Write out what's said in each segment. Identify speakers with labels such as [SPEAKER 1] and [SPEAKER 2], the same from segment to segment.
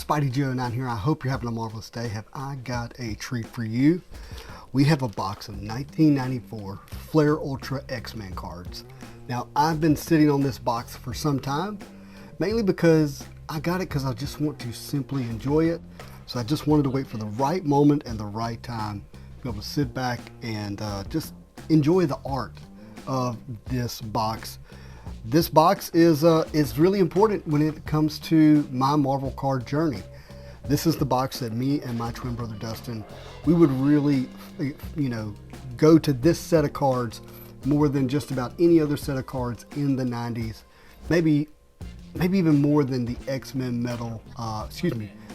[SPEAKER 1] Spidey 09 here. I hope you're having a marvelous day. Have I got a treat for you? We have a box of 1994 Flare Ultra X-Men cards. Now, I've been sitting on this box for some time, mainly because I got it because I just want to simply enjoy it. So I just wanted to wait for the right moment and the right time to be able to sit back and just enjoy the art of this box. This box is really important when it comes to my Marvel card journey. This is the box that me and my twin brother Dustin, we would really, go to this set of cards more than just about any other set of cards in the 90s. Maybe even more than the X-Men metal,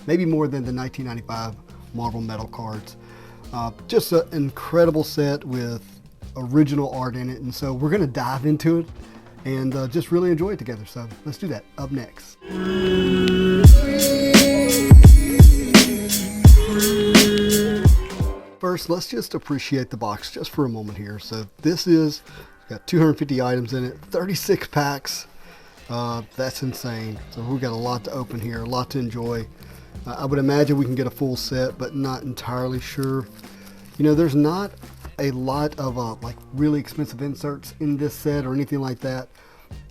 [SPEAKER 1] maybe more than the 1995 Marvel metal cards. Just an incredible set with original art in it, and so we're going to dive into it and just really enjoy it together. So let's do that. Up next. First, let's just appreciate the box just for a moment here. So this is, got 250 items in it, 36 packs. That's insane. So we've got a lot to open here, a lot to enjoy. I would imagine we can get a full set, but not entirely sure. There's not a lot of like really expensive inserts in this set or anything like that.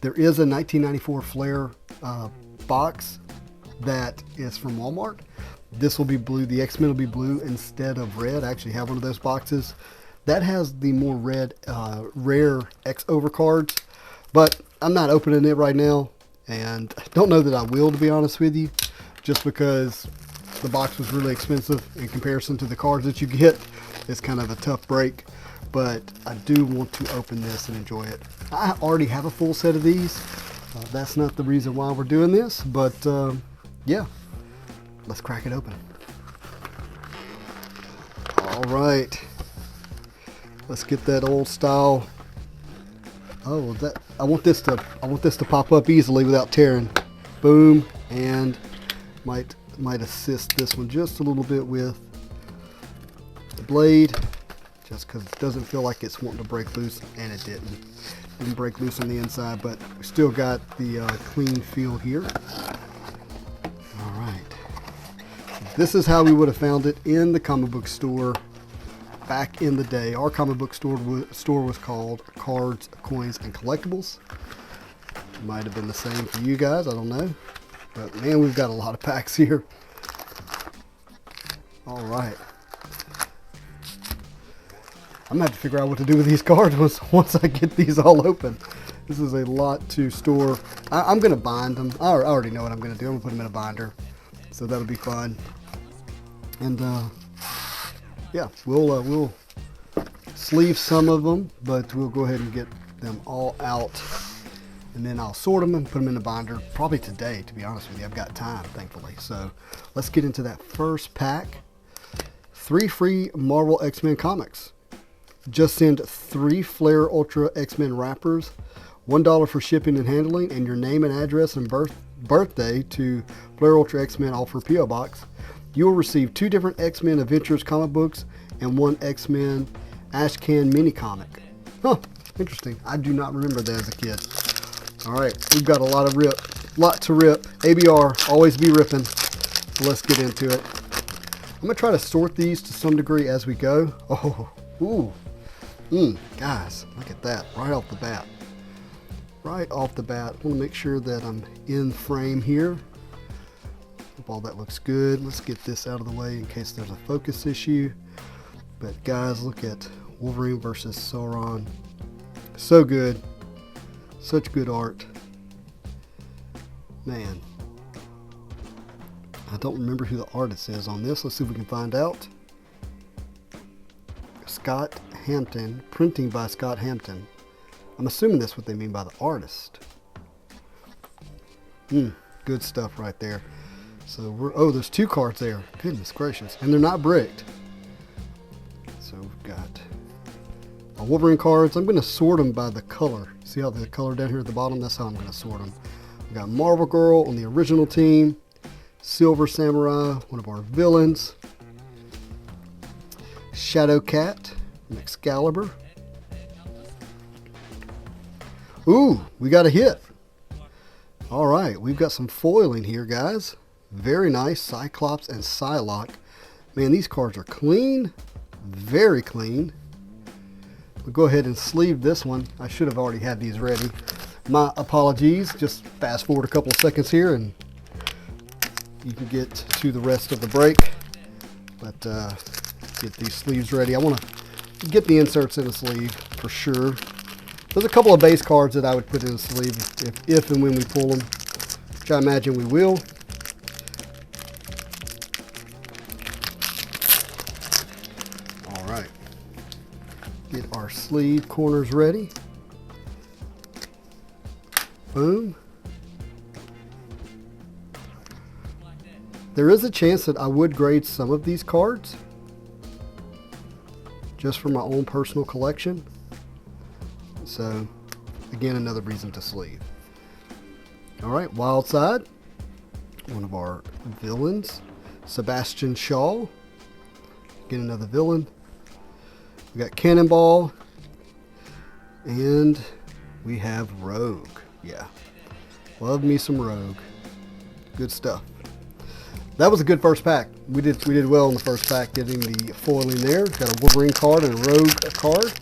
[SPEAKER 1] There is a 1994 Flare box that is from Walmart. This will be blue. The X-Men will be blue instead of red. I actually have one of those boxes. That has the more red, rare X-Over cards, but I'm not opening it right now, and I don't know that I will, to be honest with you, just because the box was really expensive in comparison to the cards that you get. It's kind of a tough break, but I do want to open this and enjoy it. I already have a full set of these. That's not the reason why we're doing this, but yeah, let's crack it open. All right, let's get that old style. Oh, I want this to pop up easily without tearing. Boom, and might assist this one just a little bit with the blade, just because it doesn't feel like it's wanting to break loose, and it didn't break loose on the inside, but we still got the clean feel here. All right, this is how we would have found it in the comic book store back in the day. Our comic book store was called Cards, Coins, and Collectibles. Might have been the same for you guys, I don't know. But man, we've got a lot of packs here. All right. I'm gonna have to figure out what to do with these cards once I get these all open. This is a lot to store. I'm gonna bind them. I already know what I'm gonna do. I'm gonna put them in a binder, so that'll be fun. And yeah, we'll sleeve some of them, but we'll go ahead and get them all out, and then I'll sort them and put them in a binder probably today, to be honest with you. I've got time, thankfully. So let's get into that first pack. 3 free Marvel X-Men comics. Just send 3 Flare Ultra X-Men wrappers, $1 for shipping and handling, and your name and address and birthday to Flare Ultra X-Men, all for P.O. Box. You will receive 2 different X-Men Adventures comic books and 1 X-Men Ashcan mini comic. Huh, interesting. I do not remember that as a kid. All right, we've got a lot to rip. ABR, always be ripping. So let's get into it. I'm gonna try to sort these to some degree as we go. Oh, ooh. Guys, look at that, right off the bat. Right off the bat, I want to make sure that I'm in frame here. Hope all that looks good. Let's get this out of the way in case there's a focus issue. But guys, look at Wolverine versus Sauron. So good. Such good art. Man. I don't remember who the artist is on this. Let's see if we can find out. Scott Hampton, printing by Scott Hampton. I'm assuming that's what they mean by the artist. Good stuff right there. So there's 2 cards there. Goodness gracious. And they're not bricked. So we've got our Wolverine cards. I'm going to sort them by the color. See how the color down here at the bottom? That's how I'm going to sort them. We've got Marvel Girl on the original team. Silver Samurai, one of our villains. Shadow Cat from Excalibur. Ooh, we got a hit. All right, we've got some foiling here, guys. Very nice. Cyclops and Psylocke. Man, these cards are clean. Very clean. We'll go ahead and sleeve this one. I should have already had these ready. My apologies. Just fast forward a couple of seconds here and you can get to the rest of the break. But get these sleeves ready. I want to get the inserts in the sleeve for sure. There's a couple of base cards that I would put in the sleeve if and when we pull them, which I imagine we will. All right. Get our sleeve corners ready. Boom. There is a chance that I would grade some of these cards just for my own personal collection. So, again, another reason to sleeve. All right, Wild Side, one of our villains, Sebastian Shaw. Again, another villain. We got Cannonball, and we have Rogue. Yeah, love me some Rogue. Good stuff. That was a good first pack. We did well in the first pack, getting the foiling there. Got a Wolverine card and a Rogue card.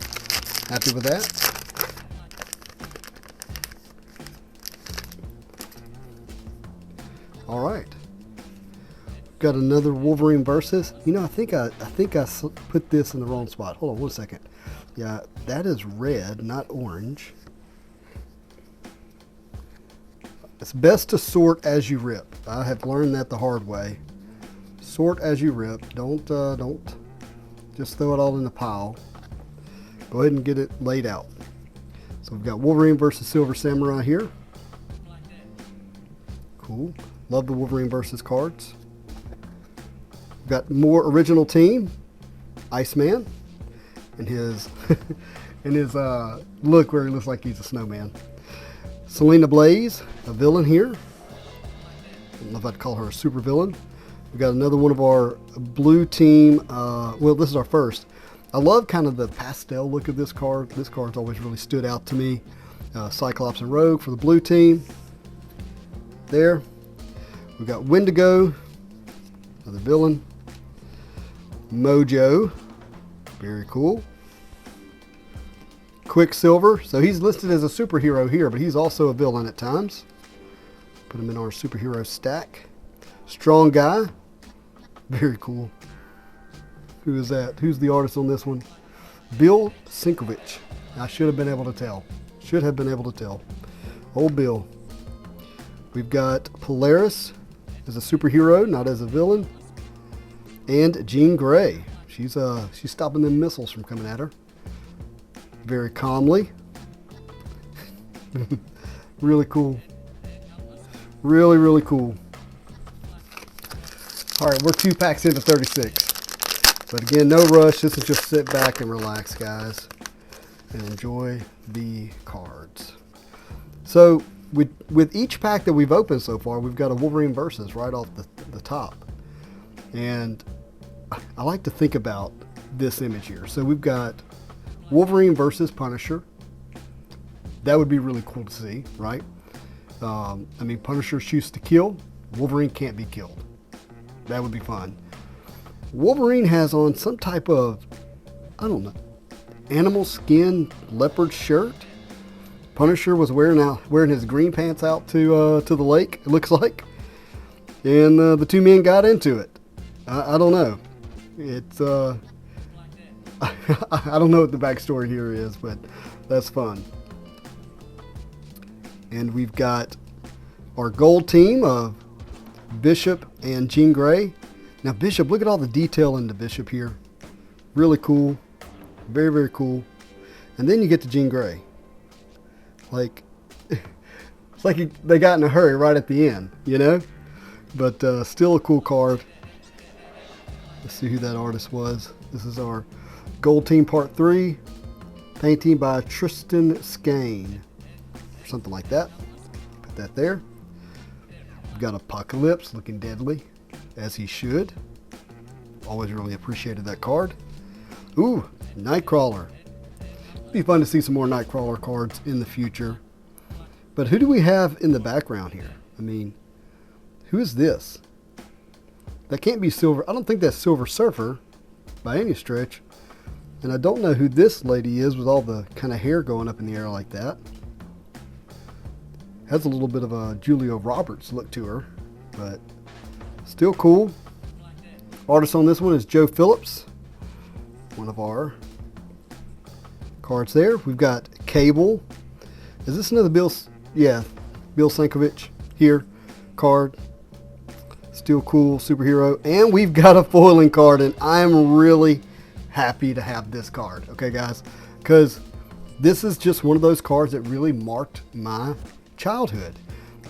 [SPEAKER 1] Happy with that. All right. Got another Wolverine versus. You know, I think I put this in the wrong spot. Hold on 1 second. Yeah, that is red, not orange. It's best to sort as you rip. I have learned that the hard way. Sort as you rip. Don't just throw it all in the pile. Go ahead and get it laid out. So we've got Wolverine versus Silver Samurai here. Cool. Love the Wolverine versus cards. We've got more original team. Iceman and his look where he looks like he's a snowman. Selena Blaze, a villain here. I don't know if I'd call her a super villain. We've got another one of our blue team. Well, this is our first. I love kind of the pastel look of this card. This card's always really stood out to me. Cyclops and Rogue for the blue team. There. We've got Wendigo, another villain. Mojo, very cool. Quicksilver, so he's listed as a superhero here, but he's also a villain at times. Put him in our superhero stack. Strong Guy, very cool. Who is that? Who's the artist on this one? Bill Sankovic. I should have been able to tell. Should have been able to tell. Old Bill. We've got Polaris as a superhero, not as a villain. And Jean Grey. She's stopping them missiles from coming at her. Very calmly. Really cool. Really, really cool. Alright, we're 2 packs into 36. But again, no rush. This is just sit back and relax, guys. And enjoy the cards. So, with each pack that we've opened so far, we've got a Wolverine versus right off the top. And I like to think about this image here. So we've got Wolverine versus Punisher. That would be really cool to see, right? I mean, Punisher shoots to kill. Wolverine can't be killed. That would be fun. Wolverine has on some type of, I don't know, animal skin leopard shirt. Punisher was wearing his green pants out to the lake, it looks like. And the two men got into it. I don't know. It's I don't know what the backstory here is, but that's fun. And we've got our gold team of Bishop and Jean Grey. Now Bishop, look at all the detail in the Bishop here. Really cool. Very, very cool. And then you get to Jean Grey. Like, it's like they got in a hurry right at the end, you know? But still a cool card. Let's see who that artist was. This is our Gold Team Part 3. Painting by Tristan Skane. Or something like that. Put that there. We've got Apocalypse looking deadly, as he should. Always really appreciated that card. Ooh, Nightcrawler. It'd be fun to see some more Nightcrawler cards in the future. But who do we have in the background here? I mean, who is this? That can't be Silver. I don't think that's Silver Surfer by any stretch. And I don't know who this lady is with all the kind of hair going up in the air like that. Has a little bit of a Julia Roberts look to her, but still cool. Artist on this one is Joe Phillips, one of our cards there. We've got Cable. Is this another Bill? Yeah, Bill Sankovic here card. Still cool, superhero. And we've got a foiling card, and I'm really happy to have this card, okay guys, because this is just one of those cards that really marked my childhood.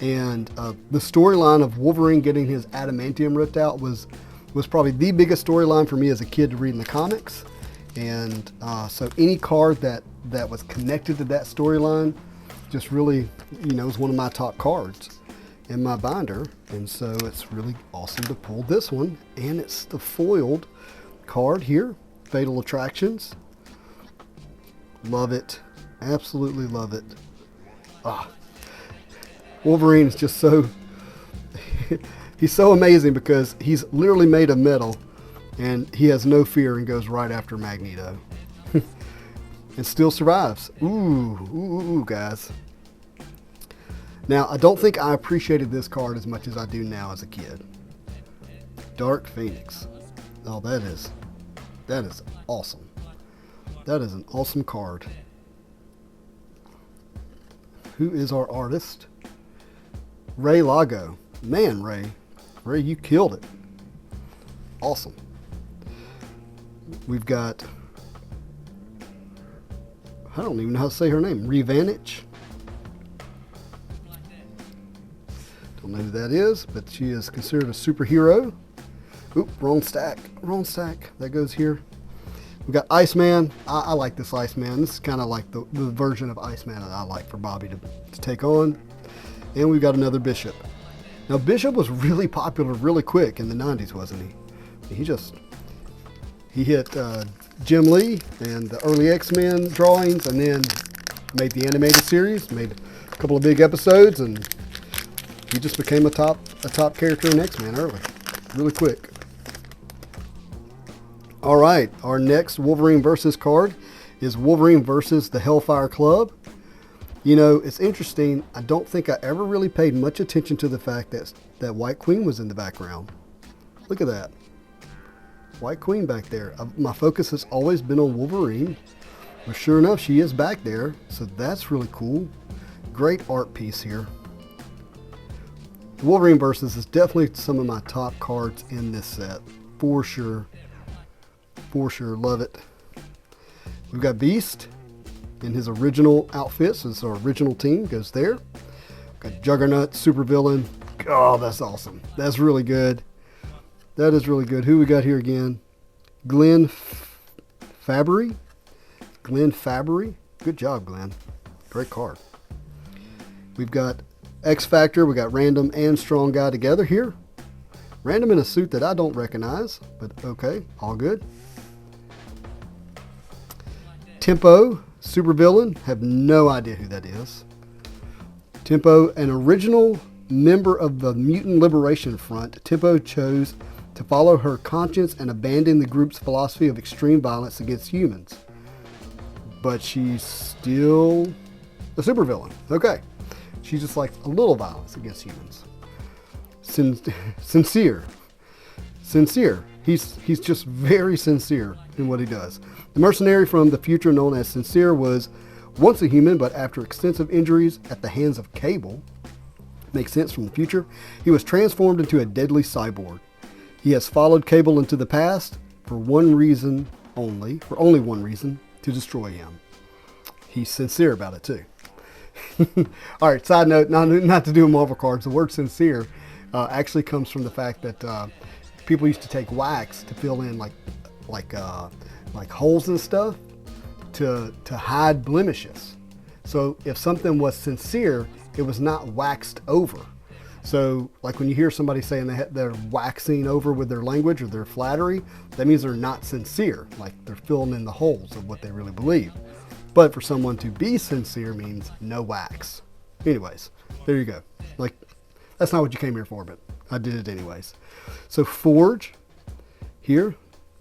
[SPEAKER 1] And the storyline of Wolverine getting his adamantium ripped out was probably the biggest storyline for me as a kid to read in the comics. And so any card that was connected to that storyline just really, you know, is one of my top cards in my binder. And so it's really awesome to pull this one, and it's the foiled card here. Fatal Attractions. Love it. Absolutely love it. Wolverine is just so... he's so amazing because he's literally made of metal, and he has no fear and goes right after Magneto. And still survives. Ooh, guys. Now, I don't think I appreciated this card as much as I do now as a kid. Dark Phoenix. Oh, that is awesome. That is an awesome card. Who is our artist? Ray Lago. Man, Ray, you killed it. Awesome. We've got, I don't even know how to say her name. Revanich. Don't know who that is, but she is considered a superhero. Oop, wrong stack. That goes here. We've got Iceman. I like this Iceman. This is kind of like the version of Iceman that I like for Bobby to take on. And we've got another Bishop. Now, Bishop was really popular really quick in the 90s, wasn't he? He hit Jim Lee and the early X-Men drawings, and then made the animated series, made a couple of big episodes, and he just became a top character in X-Men early, really quick. All right, our next Wolverine versus card is Wolverine versus the Hellfire Club. You know, it's interesting. I don't think I ever really paid much attention to the fact that White Queen was in the background. Look at that. White Queen back there. My focus has always been on Wolverine. But sure enough, she is back there. So that's really cool. Great art piece here. Wolverine versus is definitely some of my top cards in this set. For sure. For sure. Love it. We've got Beast in his original outfit. So it's our original team. Goes there. Got Juggernaut, supervillain. Oh, that's awesome. That's really good. That is really good. Who we got here again? Glenn Fabry. Glenn Fabry. Good job, Glenn. Great card. We've got X Factor. We got Random and Strong Guy together here. Random in a suit that I don't recognize, but okay, all good. Tempo, supervillain. Have no idea who that is. Tempo, an original member of the Mutant Liberation Front. Tempo chose to follow her conscience and abandon the group's philosophy of extreme violence against humans. But she's still a supervillain. Okay. She's just like a little violence against humans. Sincere. He's just very sincere in what he does. The mercenary from the future known as Sincere was once a human, but after extensive injuries at the hands of Cable, makes sense from the future, he was transformed into a deadly cyborg. He has followed Cable into the past for only one reason, to destroy him. He's sincere about it too. All right, side note, not to do with Marvel cards, the word sincere actually comes from the fact that people used to take wax to fill in like holes and stuff to hide blemishes. So if something was sincere, it was not waxed over. So like when you hear somebody saying they're waxing over with their language or their flattery, that means they're not sincere, like they're filling in the holes of what they really believe. But for someone to be sincere means no wax. Anyways, there you go. Like, that's not what you came here for, but I did it anyways. So Forge here,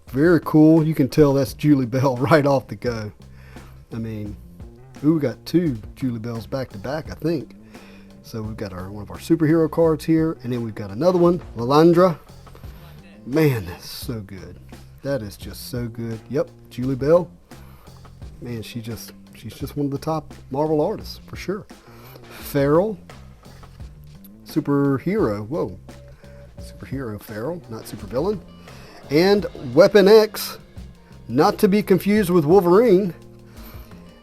[SPEAKER 1] very cool. You can tell that's Julie Bell right off the go. I mean, ooh, we got 2 Julie Bells back to back, I think. So we've got one of our superhero cards here, and then we've got another one, Lilandra. Man, that's so good. That is just so good. Yep, Julie Bell. Man, she's just one of the top Marvel artists for sure. Feral, superhero. Whoa, superhero Feral, not supervillain. And Weapon X, not to be confused with Wolverine.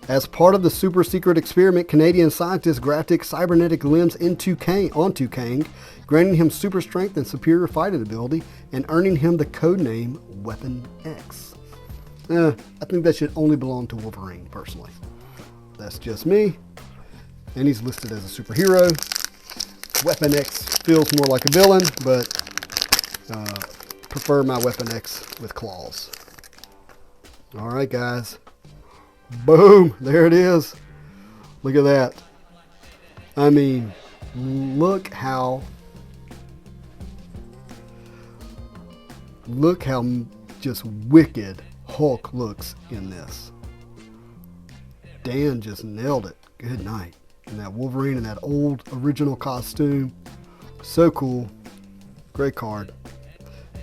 [SPEAKER 1] As part of the super secret experiment, Canadian scientists grafted cybernetic limbs onto Kang, granting him super strength and superior fighting ability, and earning him the codename Weapon X. I think that should only belong to Wolverine, personally. That's just me. And he's listed as a superhero. Weapon X feels more like a villain, but prefer my Weapon X with claws. Alright, guys. Boom! There it is. Look at that. I mean, look how just wicked Hulk looks in this. Dan just nailed it. Good night. And that Wolverine in that old original costume. So cool. Great card.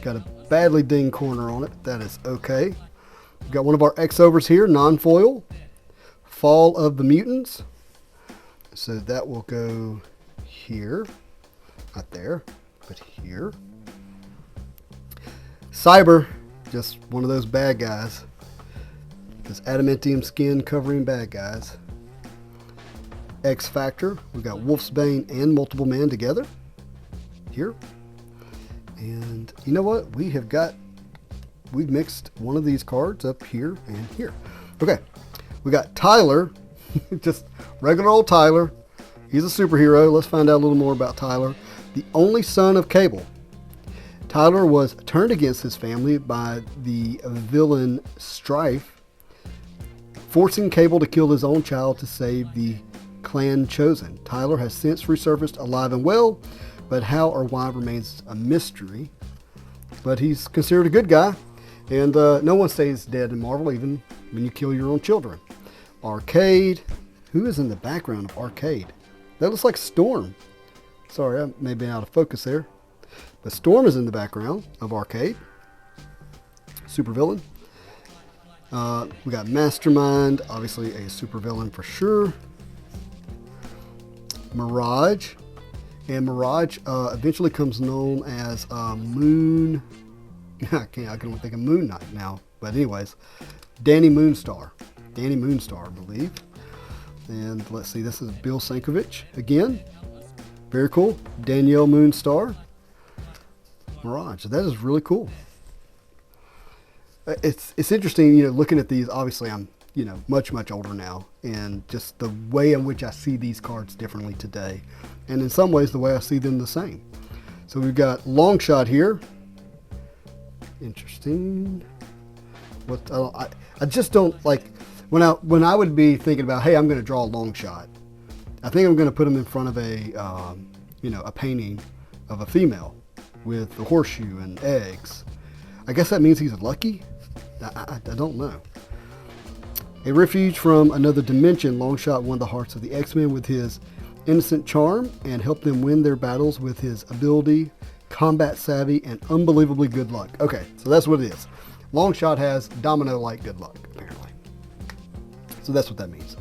[SPEAKER 1] Got a badly dinged corner on it. That is okay. We've got one of our X-overs here, non-foil. Fall of the Mutants. So that will go here. Not there, but here. Cyber, just one of those bad guys. This adamantium skin covering bad guys. X-Factor, we've got Wolfsbane and Multiple Man together. Here. And you know what? We've mixed one of these cards up here and here. Okay, we got Tyler, just regular old Tyler. He's a superhero. Let's find out a little more about Tyler. The only son of Cable. Tyler was turned against his family by the villain Strife, forcing Cable to kill his own child to save the clan chosen. Tyler has since resurfaced alive and well, but how or why remains a mystery. But he's considered a good guy. And no one stays dead in Marvel, even when you kill your own children. Arcade. Who is in the background of Arcade? That looks like Storm. Sorry, I may be out of focus there. But Storm is in the background of Arcade. Supervillain. We got Mastermind, obviously a supervillain for sure. Mirage. And Mirage eventually comes known as Moon... I can only think of Moon Knight now. But anyways, Danny Moonstar. Danny Moonstar, I believe. And let's see, this is Bill Sankovic again. Very cool. Danielle Moonstar. Mirage. That is really cool. It's interesting, looking at these. Obviously, I'm, much older now. And just the way in which I see these cards differently today. And in some ways, the way I see them the same. So we've got Longshot here. Interesting. I just don't like when I would be thinking about, hey, I'm going to draw a long shot. I think I'm going to put him in front of a painting of a female with the horseshoe and eggs. I guess that means he's lucky. I don't know. A refuge from another dimension, Longshot won the hearts of the X-Men with his innocent charm and helped them win their battles with his ability, combat savvy, and unbelievably good luck. Okay, so that's what it is. Longshot has Domino-like good luck, apparently. So that's what that means.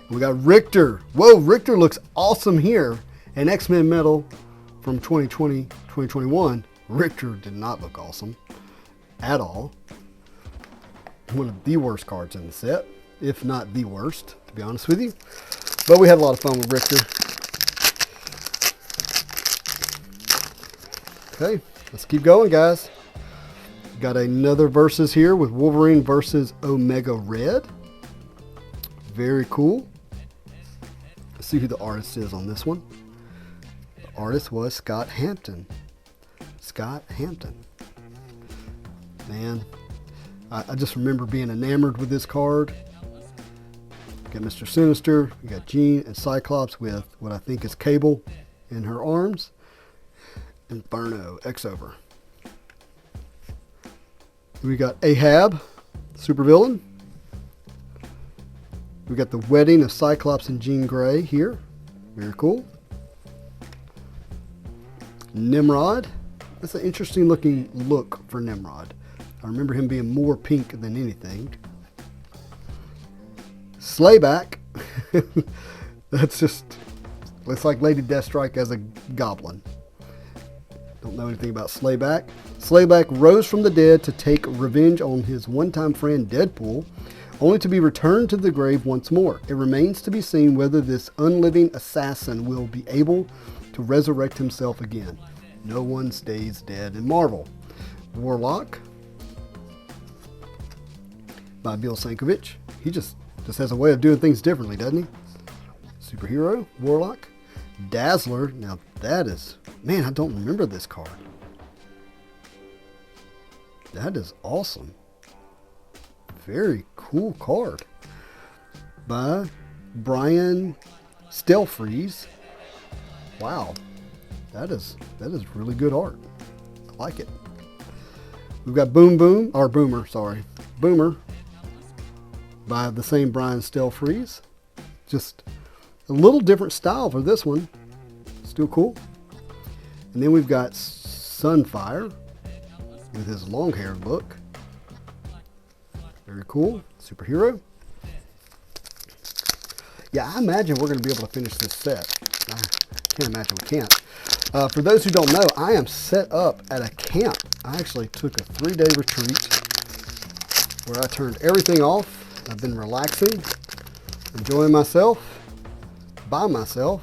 [SPEAKER 1] We got Richter. Whoa, Richter looks awesome here. An X-Men medal from 2020, 2021. Richter did not look awesome at all. One of the worst cards in the set, if not the worst, to be honest with you. But we had a lot of fun with Richter. Okay, let's keep going, guys. Got another versus here with Wolverine versus Omega Red. Very cool. Let's see who the artist is on this one. The artist was Scott Hampton. Scott Hampton. Man, I just remember being enamored with this card. Got Mr. Sinister. We got Jean and Cyclops with what I think is Cable in her arms. Inferno, X-Over. We got Ahab, supervillain. We got the wedding of Cyclops and Jean Grey here. Very cool. Nimrod. That's an interesting looking look for Nimrod. I remember him being more pink than anything. Slayback. That's just, it's like Lady Deathstrike as a goblin. Don't know anything about Slayback. Slayback rose from the dead to take revenge on his one-time friend Deadpool, only to be returned to the grave once more. It remains to be seen whether this unliving assassin will be able to resurrect himself again. No one stays dead in Marvel. Warlock by Bill Sankovic. He just has a way of doing things differently, doesn't he? Superhero, Warlock. Dazzler. Now that is, man, I don't remember this card. That is awesome. Very cool card by Brian Stelfreeze. Wow, that is really good art. I like it. We've got Boomer by the same Brian Stelfreeze. Just a little different style for this one. Still cool. And then we've got Sunfire with his long-haired look. Very cool. Superhero. Yeah, I imagine we're going to be able to finish this set. I can't imagine we can't. For those who don't know, I am set up at a camp. I actually took a 3-day retreat where I turned everything off. I've been relaxing, enjoying myself, by myself.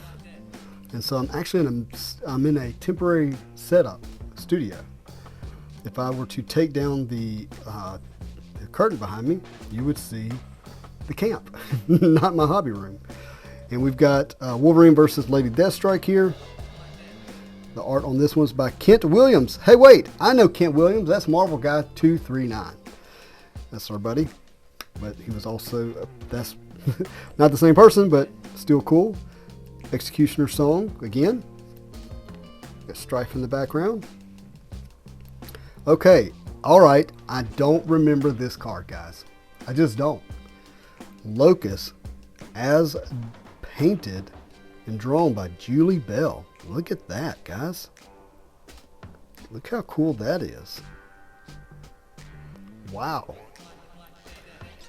[SPEAKER 1] And so I'm actually I'm in a temporary setup studio. If I were to take down the curtain behind me, you would see the camp, not my hobby room. And we've got Wolverine versus Lady Deathstrike here. The art on this one's by Kent Williams. Hey, wait, I know Kent Williams. That's Marvel Guy 239. That's our buddy. But he was also, that's not the same person, but still cool. Executioner Song, again. Got Strife in the background. Okay, all right. I don't remember this card, guys. I just don't. Locust, as painted and drawn by Julie Bell. Look at that, guys. Look how cool that is. Wow.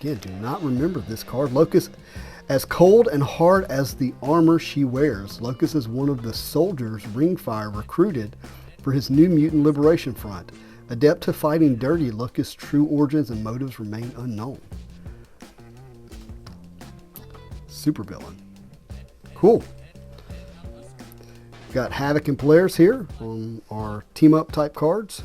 [SPEAKER 1] Again, do not remember this card. Locust, as cold and hard as the armor she wears. Locust is one of the soldiers Ringfire recruited for his New Mutant Liberation Front. Adept to fighting dirty, Locust's true origins and motives remain unknown. Supervillain. Cool. Got Havoc and Polaris here on our team-up type cards.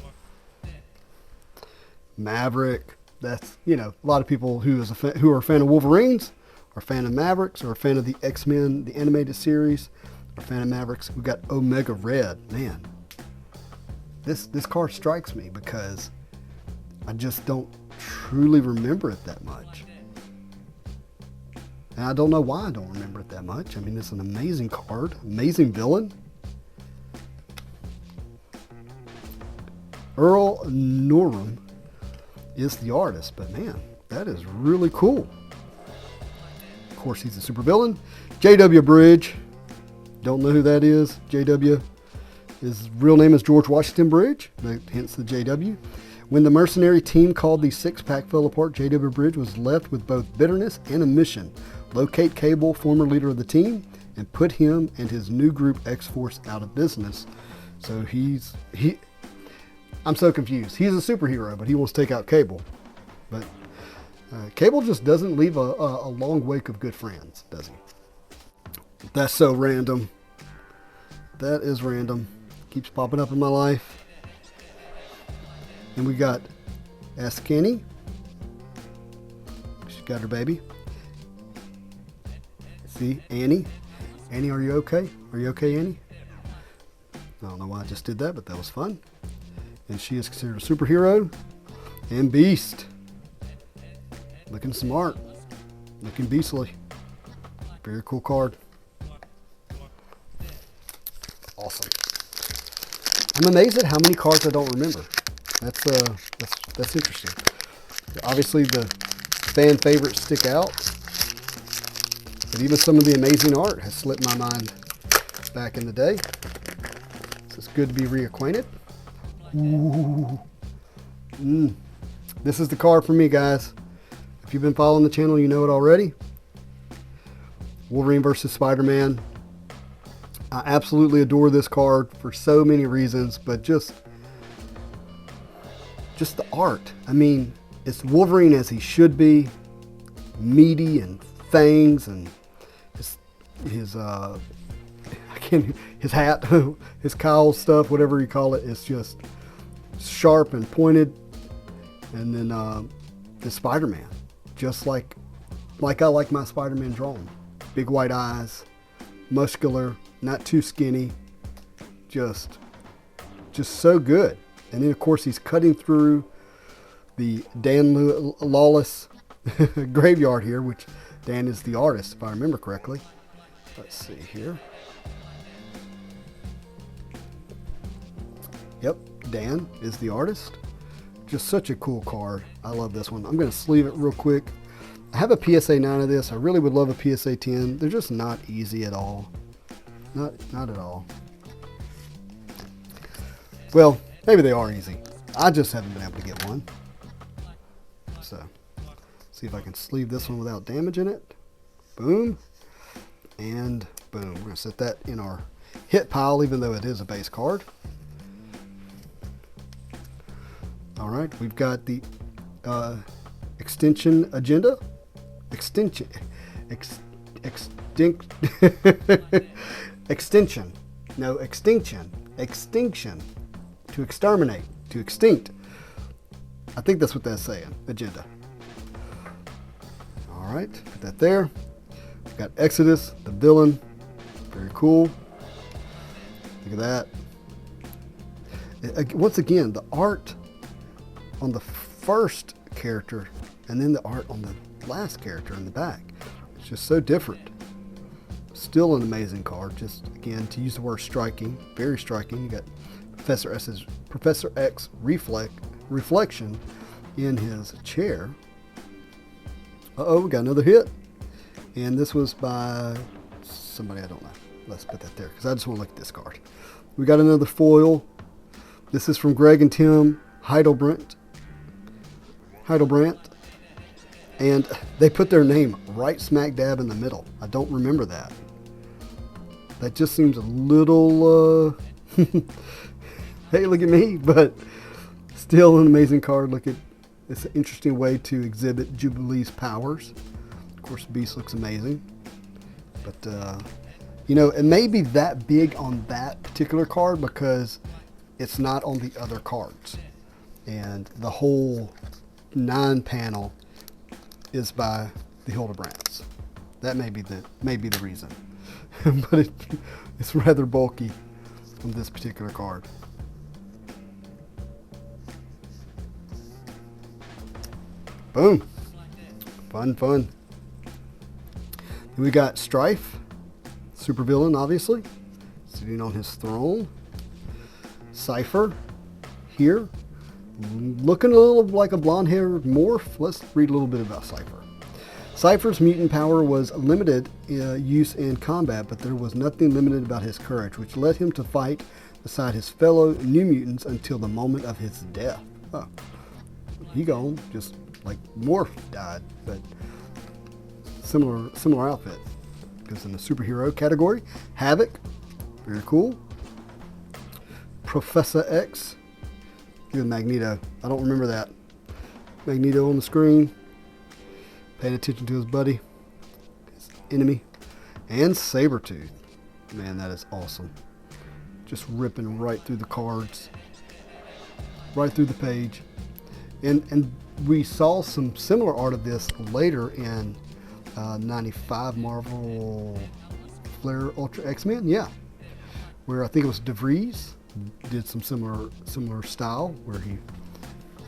[SPEAKER 1] Maverick. That's, you know, a lot of people who are a fan of Wolverines are a fan of Mavericks, or a fan of the X-Men, the animated series, are a fan of Mavericks. We've got Omega Red. Man, this card strikes me because I just don't truly remember it that much. And I don't know why I don't remember it that much. I mean, it's an amazing card, amazing villain. Earl Norham is the artist, but man, that is really cool. Of course, he's a supervillain. J.W. Bridge, don't know who that is. J.W. His real name is George Washington Bridge, hence the J.W. When the mercenary team called the six-pack fell apart, J.W. Bridge was left with both bitterness and a mission. Locate Cable, former leader of the team, and put him and his new group X-Force out of business. So I'm so confused. He's a superhero, but he wants to take out Cable. But Cable just doesn't leave a long wake of good friends, does he? That's so random. That is random. Keeps popping up in my life. And we got Ask Kenny. She's got her baby. See, Annie. Annie, are you okay? Are you okay, Annie? I don't know why I just did that, but that was fun. And she is considered a superhero. And Beast. Looking smart. Looking beastly. Very cool card. Awesome. I'm amazed at how many cards I don't remember. That's interesting. Obviously, the fan favorites stick out, but even some of the amazing art has slipped my mind back in the day. So it's good to be reacquainted. Ooh. This is the card for me, guys. If you've been following the channel, you know it already. Wolverine versus Spider-Man. I absolutely adore this card for so many reasons, but just the art. I mean, it's Wolverine as he should be, meaty and fangs, and his hat, his cowl stuff, whatever you call it, is just sharp and pointed. And then the Spider-Man, just like I like my Spider-Man drawn. Big white eyes, muscular, not too skinny, just so good. And then of course he's cutting through the Dan Lawless graveyard here, which Dan is the artist, if I remember correctly. Let's see here. Yep, Dan is the artist. Just such a cool card. I love this one. I'm going to sleeve it real quick. I have a PSA 9 of this. I really would love a PSA 10. They're just not easy at all. Not at all. Well, maybe they are easy. I just haven't been able to get one. So, see if I can sleeve this one without damaging it. Boom. And boom. We're going to set that in our hit pile, even though it is a base card. All right, we've got the extension agenda. Extension. No, extinction. Extinction. To exterminate. To extinct. I think that's what that's saying. Agenda. All right, put that there. We've got Exodus, the villain. Very cool. Look at that. Once again, the art on the first character and then the art on the last character in the back. It's just so different. Still an amazing card. Just again, to use the word striking, very striking. You got Professor X reflection in his chair. Uh-oh, we got another hit. And this was by somebody I don't know. Let's put that there because I just want to look at this card. We got another foil. This is from Greg and Tim Heidelbrandt. And they put their name right smack dab in the middle. I don't remember that. That just seems a little, hey, look at me, but still an amazing card. Look at, it's an interesting way to exhibit Jubilee's powers. Of course, Beast looks amazing. But, you know, it may be that big on that particular card because it's not on the other cards. And the whole 9 panel is by the Hildebrands. That may be the reason. But it's rather bulky on this particular card. Boom. Fun. Then we got Strife, supervillain obviously, sitting on his throne. Cypher here, looking a little like a blonde-haired morph. Let's read a little bit about Cypher. Cypher's mutant power was limited use in combat, but there was nothing limited about his courage, which led him to fight beside his fellow New Mutants until the moment of his death. Oh, he gone, just like Morph died, but similar outfit. Goes in the superhero category. Havoc, very cool. Professor X. Look at Magneto. I don't remember that. Magneto on the screen. Paying attention to his buddy. His enemy. And Sabretooth. Man, that is awesome. Just ripping right through the cards. Right through the page. And we saw some similar art of this later in 95 Marvel Flair Ultra X-Men. Yeah. Where I think it was DeVries did some similar style where he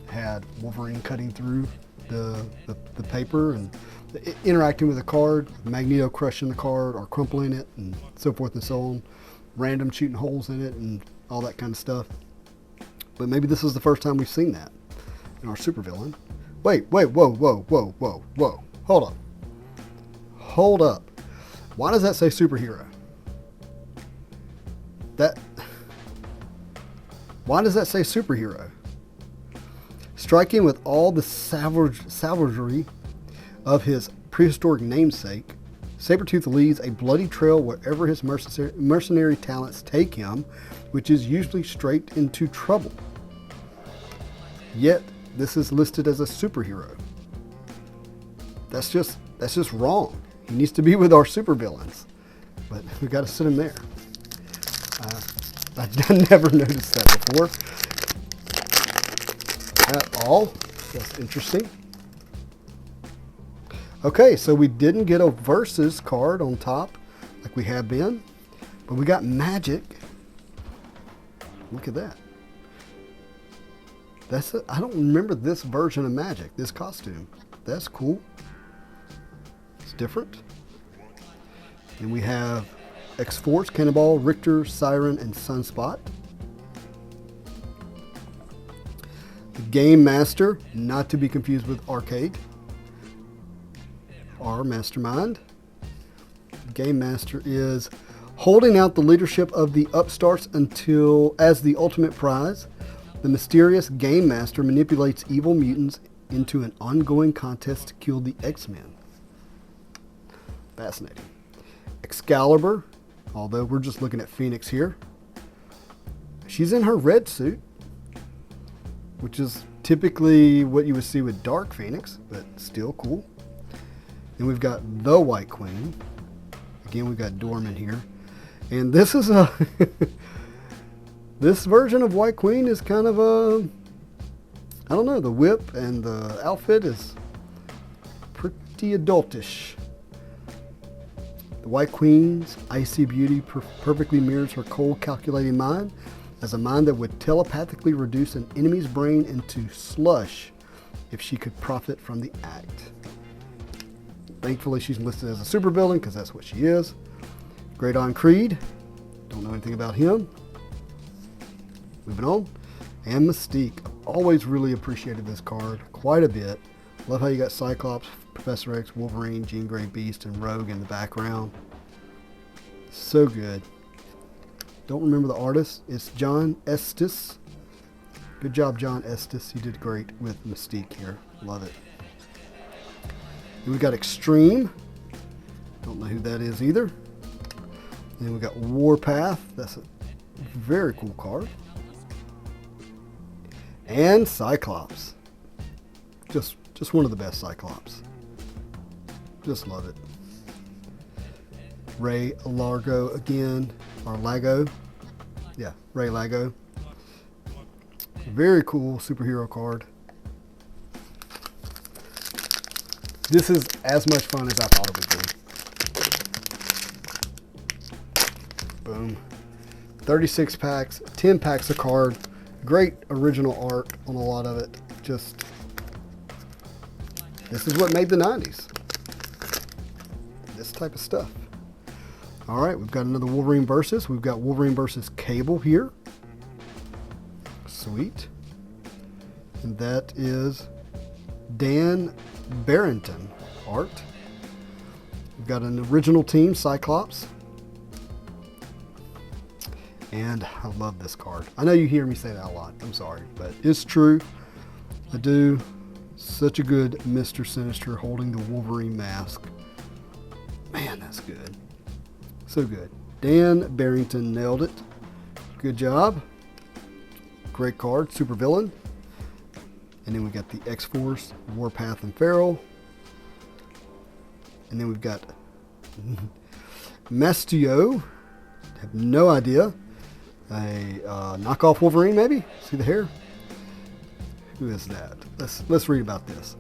[SPEAKER 1] had Wolverine cutting through the paper and interacting with the card, Magneto crushing the card or crumpling it and so forth and so on, random shooting holes in it and all that kind of stuff. But maybe this is the first time we've seen that in our supervillain. Wait, whoa. Hold up. Why does that say superhero? Why does that say superhero? Striking with all the savagery of his prehistoric namesake, Sabretooth leads a bloody trail wherever his mercenary talents take him, which is usually straight into trouble. Yet, this is listed as a superhero. That's just wrong. He needs to be with our supervillains. But we got to sit him there. I never noticed that before. At all. That's interesting. Okay, so we didn't get a versus card on top like we have been, but we got magic. Look at that. I don't remember this version of magic, this costume. That's cool. It's different. And we have X-Force, Cannonball, Richter, Siren, and Sunspot. The Game Master, not to be confused with Arcade. Our Mastermind. The Game Master is holding out the leadership of the upstarts until, as the ultimate prize, the mysterious Game Master manipulates evil mutants into an ongoing contest to kill the X-Men. Fascinating. Excalibur, although we're just looking at Phoenix here. She's in her red suit, which is typically what you would see with Dark Phoenix, but still cool. And we've got the White Queen. Again, we've got Dorman here. And this is a... this version of White Queen is kind of a... I don't know, the whip and the outfit is pretty adultish. The White Queen's icy beauty perfectly mirrors her cold, calculating mind, as a mind that would telepathically reduce an enemy's brain into slush if she could profit from the act. Thankfully, she's listed as a supervillain because that's what she is. Great on Creed. Don't know anything about him. Moving on. And Mystique. Always really appreciated this card quite a bit. Love how you got Cyclops, Professor X, Wolverine, Jean Grey, Beast, and Rogue in the background. So good. Don't remember the artist. It's John Estes. Good job, John Estes. You did great with Mystique here. Love it. Then we got Extreme. Don't know who that is either. And then we got Warpath. That's a very cool card. And Cyclops. Just one of the best Cyclops. Just love it. Ray Largo again. Or Lago. Yeah, Ray Lago. Very cool superhero card. This is as much fun as I thought it would be. Boom. 36 packs, 10 packs of card. Great original art on a lot of it. Just, this is what made the 90s. This type of stuff. All right, we've got another Wolverine Versus. We've got Wolverine versus Cable here. Sweet. And that is Dan Barrington art. We've got an original team, Cyclops. And I love this card. I know you hear me say that a lot. I'm sorry, but it's true. I do. Such a good Mr. Sinister holding the Wolverine mask. Man, that's good. So good. Dan Barrington nailed it. Good job. Great card. Super villain. And then we got the X-Force, Warpath, and Feral. And then we've got Mastio. Have no idea. A knockoff Wolverine, maybe? See the hair? Who is that? Let's read about this.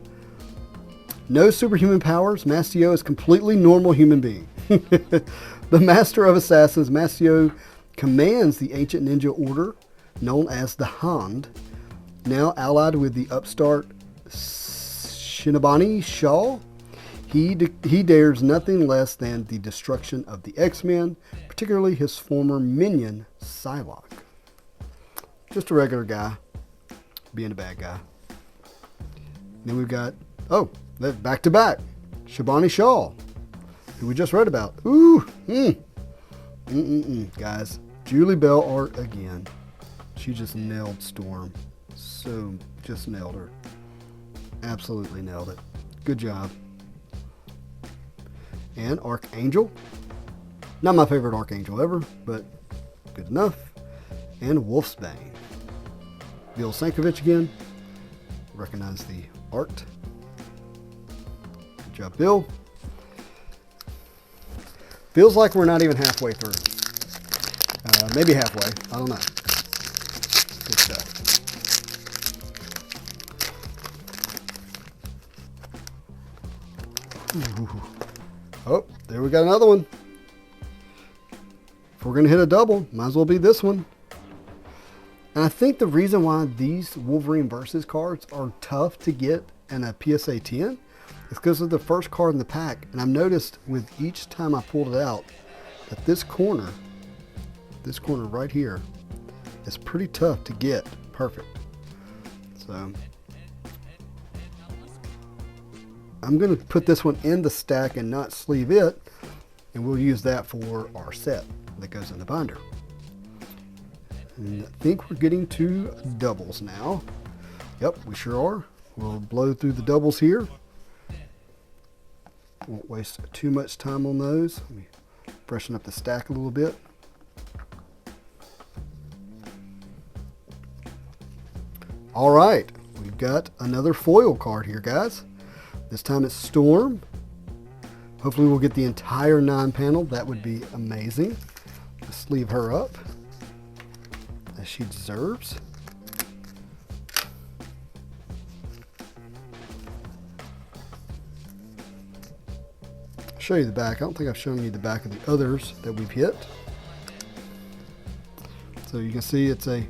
[SPEAKER 1] No superhuman powers. Mastio is completely normal human being. The master of assassins, Mastio commands the ancient ninja order known as the Hand, now allied with the upstart Shinobani Shaw. He dares nothing less than the destruction of the X-Men, particularly his former minion, Psylocke. Just a regular guy being a bad guy. Then we've got, oh, back to back. Shabani Shaw, who we just read about. Ooh, guys. Julie Bell art again. She just nailed Storm. So, just nailed her. Absolutely nailed it. Good job. And Archangel. Not my favorite Archangel ever, but good enough. And Wolfsbane. Bill Sankovic again. Recognize the art. Good job, Bill. Feels like we're not even halfway through. Maybe halfway. I don't know. Good stuff. Ooh. Oh, there we got another one. If we're going to hit a double, might as well be this one. And I think the reason why these Wolverine Versus cards are tough to get in a PSA 10 is because of the first card in the pack. And I've noticed with each time I pulled it out that this corner right here is pretty tough to get perfect. So I'm going to put this one in the stack and not sleeve it, and we'll use that for our set that goes in the binder. And I think we're getting to doubles now. Yep, we sure are. We'll blow through the doubles here. Won't waste too much time on those. Let me freshen up the stack a little bit. All right, we've got another foil card here, guys. This time it's Storm. Hopefully we'll get the entire 9 panel. That would be amazing. Let's sleeve her up as she deserves. I'll show you the back. I don't think I've shown you the back of the others that we've hit. So you can see it's a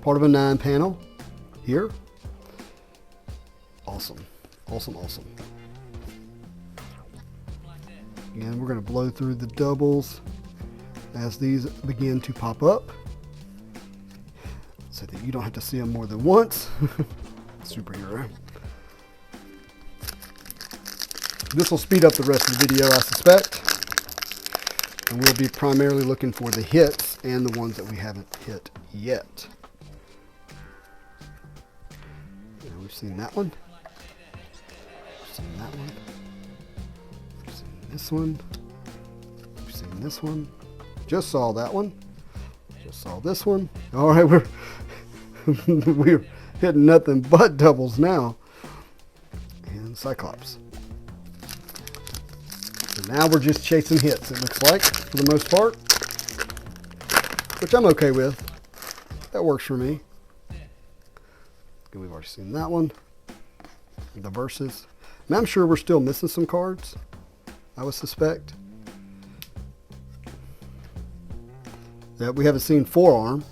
[SPEAKER 1] part of a 9 panel here. Awesome. Awesome, awesome. Again, we're going to blow through the doubles as these begin to pop up so that you don't have to see them more than once. Superhero. This will speed up the rest of the video, I suspect. And we'll be primarily looking for the hits and the ones that we haven't hit yet. Now we've seen that one. We've seen that one. We've seen this one. We've seen this one. Just saw that one. Just saw this one. All right, we're hitting nothing but doubles now. And Cyclops. So now we're just chasing hits, it looks like, for the most part. Which I'm okay with. That works for me. We've already seen that one. The Versus. Now I'm sure we're still missing some cards, I would suspect. Yeah, we haven't seen Forearm.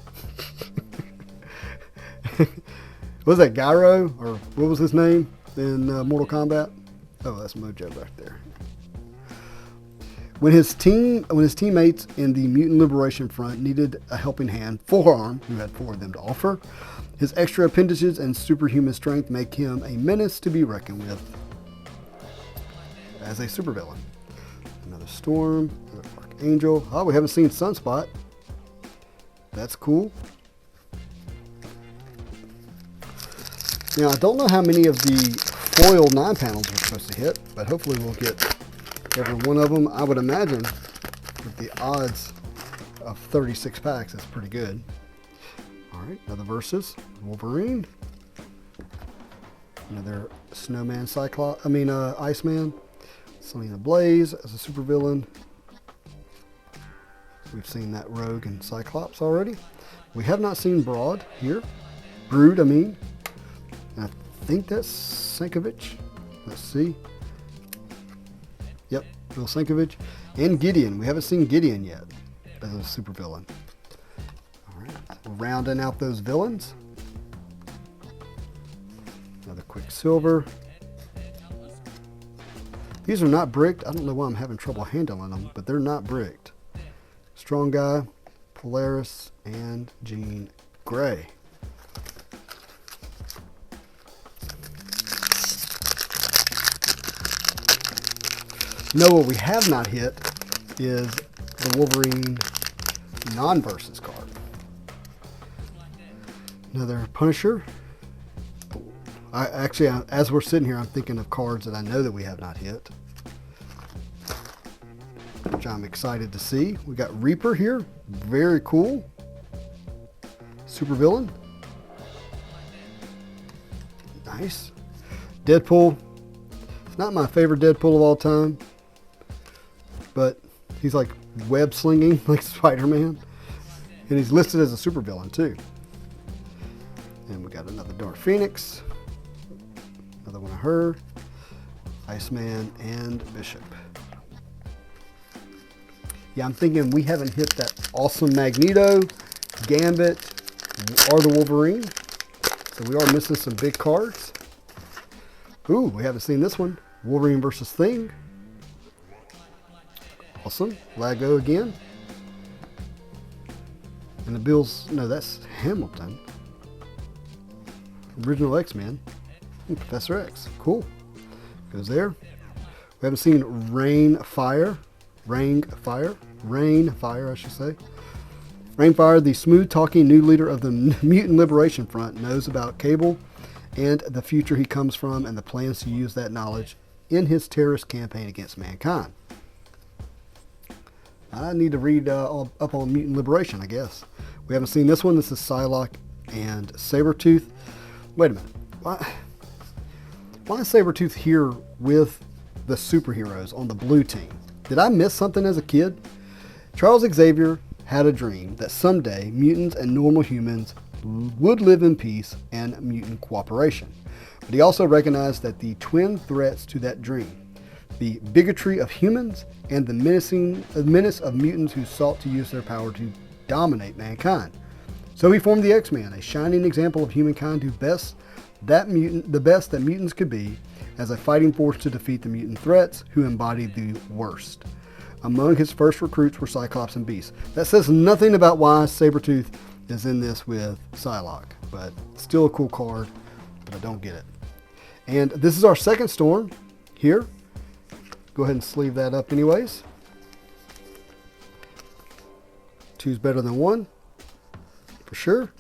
[SPEAKER 1] Was that Gyro? Or what was his name in Mortal Kombat? Oh, that's Mojo back there. When his teammates in the Mutant Liberation Front needed a helping hand, Forearm, who had 4 of them to offer, his extra appendages and superhuman strength make him a menace to be reckoned with as a supervillain. Another Storm, another Archangel. Oh, we haven't seen Sunspot. That's cool. Now, I don't know how many of the foil 9 panels we're supposed to hit, but hopefully we'll get every one of them. I would imagine with the odds of 36 packs, that's pretty good. All right, another Versus. Wolverine. Another Snowman Cyclops. Iceman. Selena Blaze as a supervillain. We've seen that Rogue and Cyclops already. We have not seen Brood here. Brood, I mean. And I think that's Sankovic. Let's see. Yep, Bill Sankovic. And Gideon. We haven't seen Gideon yet as a supervillain. All right, we're rounding out those villains. Another Quicksilver. These are not bricked. I don't know why I'm having trouble handling them, but they're not bricked. Strong Guy, Polaris, and Jean Grey. No, what we have not hit is the Wolverine non-versus card. Another Punisher. Actually, as we're sitting here, I'm thinking of cards that I know that we have not hit, which I'm excited to see. We got Reaper here. Very cool. Super villain. Nice. Deadpool. It's not my favorite Deadpool of all time, but he's like web slinging like Spider-Man, and he's listed as a super villain too. And we got another Dark Phoenix, another one of her, Iceman and Bishop. Yeah, I'm thinking we haven't hit that awesome Magneto, Gambit, or the Wolverine, so we are missing some big cards. Ooh, we haven't seen this one. Wolverine versus Thing. Awesome. Lago again. And the Bills, no, that's Hamilton. Original X-Men. Professor X. Cool. Goes there. We haven't seen Rainfire, I should say. Rainfire, the smooth-talking new leader of the Mutant Liberation Front, knows about Cable and the future he comes from and the plans to use that knowledge in his terrorist campaign against mankind. I need to read up on Mutant Liberation, I guess. We haven't seen this one. This is Psylocke and Sabretooth. Wait a minute. Why is Sabretooth here with the superheroes on the blue team? Did I miss something as a kid? Charles Xavier had a dream that someday mutants and normal humans would live in peace and mutant cooperation. But he also recognized that the twin threats to that dream, the bigotry of humans and the menace of mutants who sought to use their power to dominate mankind. So he formed the X-Men, a shining example of humankind who the best that mutants could be, as a fighting force to defeat the mutant threats who embodied the worst. Among his first recruits were Cyclops and Beast. That says nothing about why Sabretooth is in this with Psylocke, but still a cool card, but I don't get it. And this is our second Storm here. Go ahead and sleeve that up anyways. Two's better than one, for sure.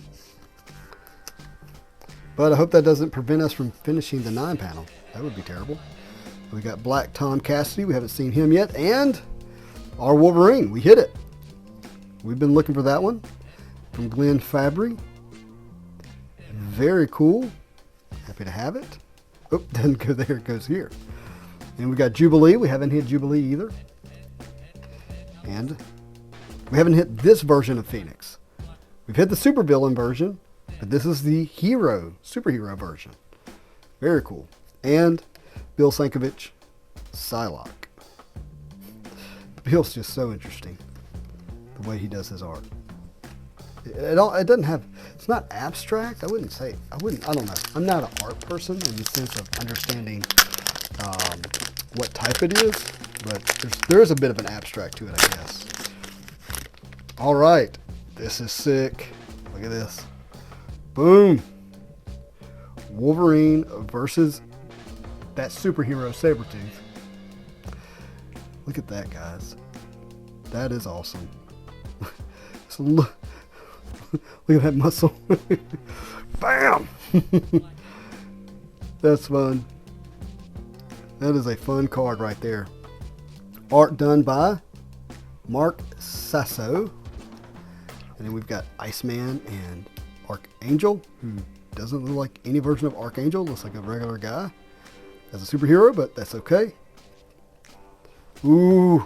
[SPEAKER 1] But I hope that doesn't prevent us from finishing the 9 panel. That would be terrible. We got Black Tom Cassidy. We haven't seen him yet. And our Wolverine. We hit it. We've been looking for that one. From Glenn Fabry. Very cool. Happy to have it. Oh, doesn't go there. It goes here. And we got Jubilee. We haven't hit Jubilee either. And we haven't hit this version of Phoenix. We've hit the supervillain version, but this is the superhero version. Very cool. And Bill Sankovic, Psylocke. Bill's just so interesting, the way he does his art. It doesn't have, it's not abstract. I don't know. I'm not an art person in the sense of understanding what type it is, but there is a bit of an abstract to it, I guess. All right. This is sick. Look at this. Boom. Wolverine versus that superhero Sabretooth. Look at that, guys. That is awesome. So look at that muscle. Bam! That's fun. That is a fun card right there. Art done by Mark Sasso. And then we've got Iceman and Archangel, who doesn't look like any version of Archangel. Looks like a regular guy as a superhero, but that's okay. Ooh,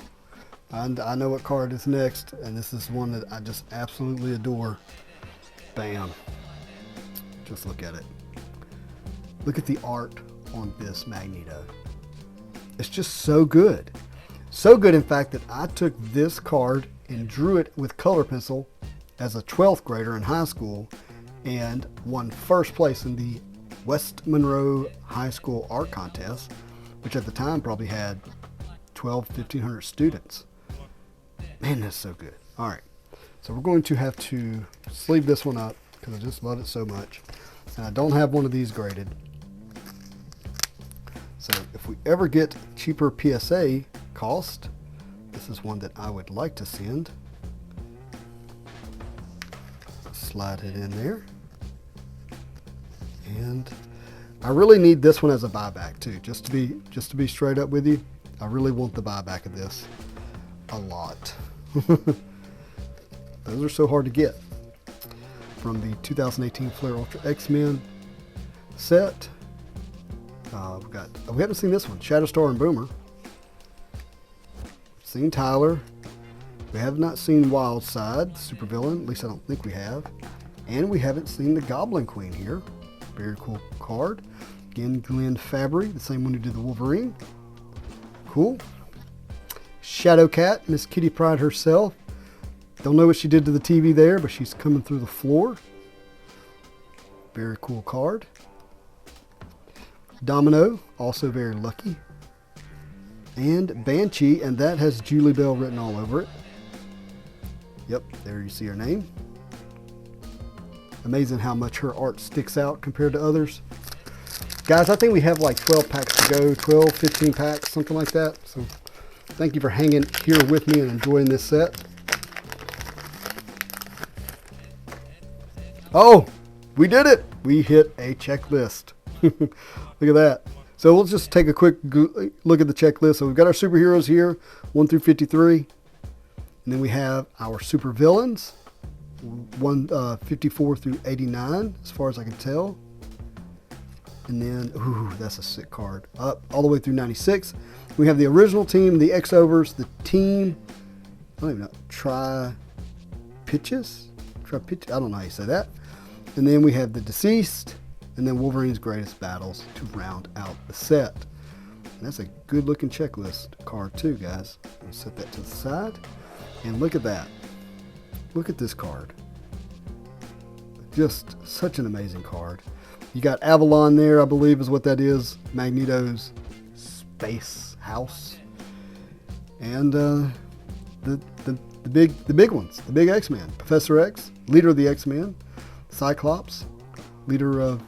[SPEAKER 1] I know what card is next, and this is one that I just absolutely adore. Bam. Just look at it. Look at the art on this Magneto. It's just so good. So good, in fact, that I took this card and drew it with color pencil as a 12th grader in high school and won first place in the West Monroe High School art contest, which at the time probably had 1,500 students. Man, that's so good. All right, so we're going to have to sleeve this one up because I just love it so much. And I don't have one of these graded. So if we ever get cheaper PSA cost. This is one that I would like to send. Slide it in there. And I really need this one as a buyback too. Just to be straight up with you, I really want the buyback of this a lot. Those are so hard to get. From the 2018 Flare Ultra X-Men set. We haven't seen this one, Shatterstar and Boomer. Seen Tyler. We have not seen Wildside, supervillain. At least I don't think we have. And we haven't seen the Goblin Queen here. Very cool card. Again, Glenn Fabry, the same one who did the Wolverine. Cool. Shadowcat, Miss Kitty Pryde herself. Don't know what she did to the TV there, but she's coming through the floor. Very cool card. Domino, also very lucky. And Banshee, and that has Julie Bell written all over it. Yep, there you see her name. Amazing how much her art sticks out compared to others. Guys, I think we have like 12 packs to go, 12, 15 packs, something like that. So thank you for hanging here with me and enjoying this set. Oh, we did it. We hit a checklist. Look at that. So we'll just take a quick look at the checklist. So we've got our superheroes here, 1 through 53. And then we have our supervillains, 54 through 89, as far as I can tell. And then, ooh, that's a sick card. Up all the way through 96. We have the original team, the X-Overs, the team, I don't even know, Tri-Pitches? I don't know how you say that. And then we have the Deceased, and then Wolverine's Greatest Battles to round out the set. And that's a good looking checklist card too, guys. I'll set that to the side. And look at that. Look at this card. Just such an amazing card. You got Avalon there, I believe is what that is. Magneto's space house. And the big ones, the big X-Men. Professor X, leader of the X-Men. Cyclops, leader of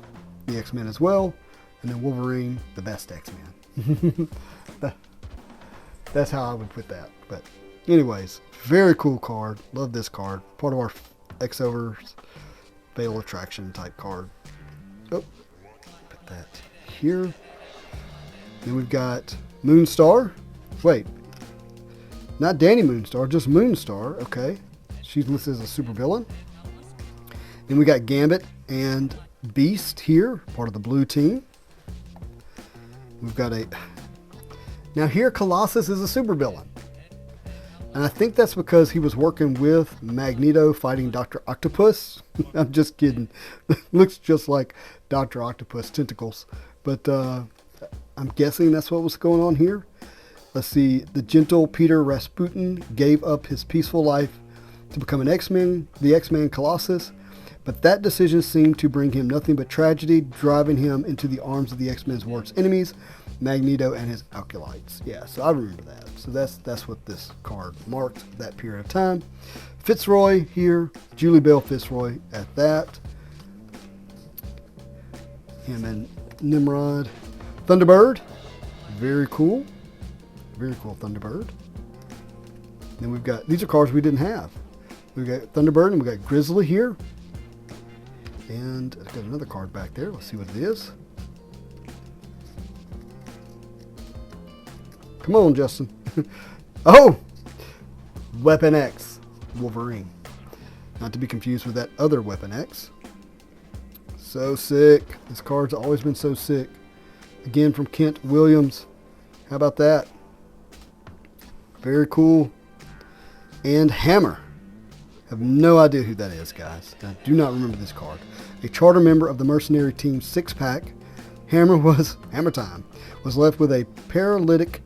[SPEAKER 1] the X-Men as well. And then Wolverine, the best X-Men. That's how I would put that. But anyways, very cool card. Love this card. Part of our X-Overs Fatal Attraction type card. Oh, put that here. Then we've got Moonstar. Wait, not Danny Moonstar, just Moonstar. Okay, she's listed as a supervillain. Then we got Gambit and Beast here, part of the blue team. We've got now here Colossus is a supervillain. And I think that's because he was working with Magneto fighting Dr. Octopus. I'm just kidding. Looks just like Dr. Octopus tentacles. But I'm guessing that's what was going on here. Let's see. The gentle Peter Rasputin gave up his peaceful life to become an X-Men, the X-Man Colossus. But that decision seemed to bring him nothing but tragedy, driving him into the arms of the X-Men's worst enemies, Magneto and his acolytes. Yeah, so I remember that. So that's what this card marked, that period of time. Fitzroy here, Julie Bell Fitzroy at that. Him and Nimrod. Thunderbird, very cool. Very cool Thunderbird. Then we've got, these are cards we didn't have. We've got Thunderbird and we've got Grizzly here. And I've got another card back there. Let's see what it is. Come on, Justin. Oh! Weapon X, Wolverine. Not to be confused with that other Weapon X. So sick. This card's always been so sick. Again from Kent Williams. How about that? Very cool. And Hammer. Have no idea who that is, guys. I do not remember this card. A charter member of the mercenary team 6-pack. Hammer time. Was left with a paralytic.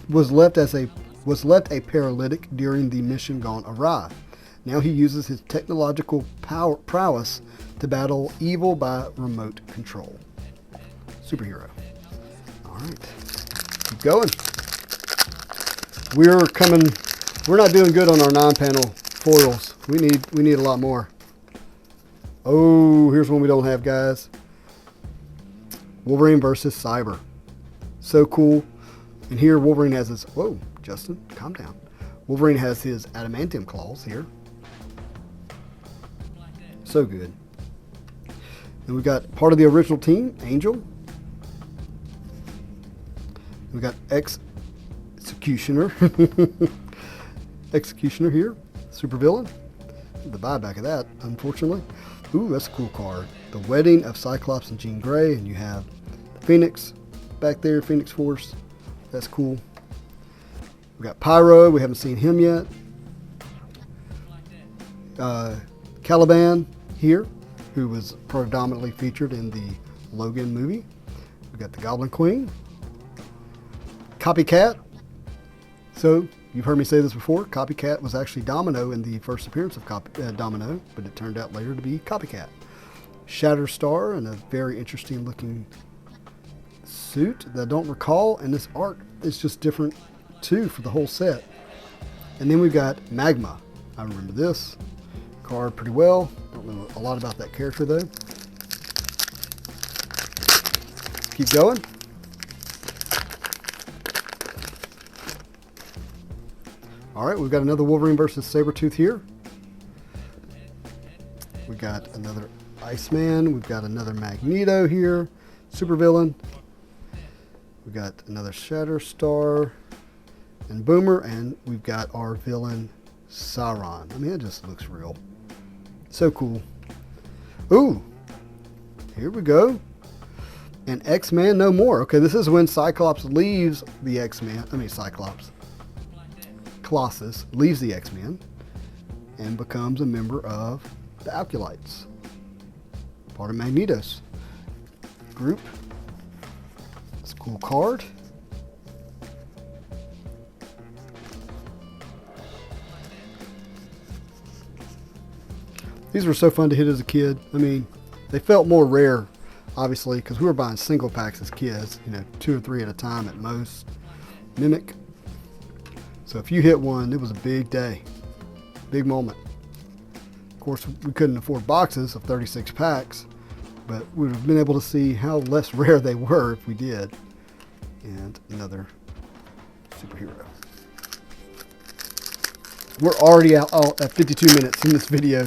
[SPEAKER 1] Was left a paralytic during the mission gone awry. Now he uses his technological prowess to battle evil by remote control. Superhero. All right, keep going. We're not doing good on our 9-panel foils. We need a lot more. Oh, here's one we don't have, guys. Wolverine versus Cyber. So cool. And here Wolverine has his, Justin, calm down. Wolverine has his adamantium claws here. So good. And we got part of the original team, Angel. We got Executioner. Executioner here. Supervillain. The buyback of that, unfortunately. Ooh, that's a cool card. The Wedding of Cyclops and Jean Grey. And you have Phoenix back there, Phoenix Force. That's cool. We got Pyro. We haven't seen him yet. Caliban here, who was predominantly featured in the Logan movie. We got the Goblin Queen. Copycat. So, you've heard me say this before. Copycat was actually Domino in the first appearance of Domino, but it turned out later to be Copycat. Shatterstar in a very interesting looking suit that I don't recall, and this art is just different too for the whole set. And then we've got Magma. I remember this card pretty well. Don't know a lot about that character though. Keep going. Alright, we've got another Wolverine versus Sabretooth here. We got another Iceman. We've got another Magneto here. Supervillain. We got another Shatterstar and Boomer. And we've got our villain Sauron. I mean, it just looks real. So cool. Ooh. Here we go. And X-Men No More. Okay, this is when Cyclops leaves the X-Men. I mean, Cyclops. Colossus leaves the X-Men and becomes a member of the Acolytes, part of Magneto's group. It's a cool card. These were so fun to hit as a kid. I mean, they felt more rare, obviously, because we were buying single packs as kids, you know, 2 or 3 at a time at most. Mimic. So if you hit one, it was a big day, big moment. Of course, we couldn't afford boxes of 36 packs, but we would have been able to see how less rare they were if we did. And another superhero. We're already out at 52 minutes in this video,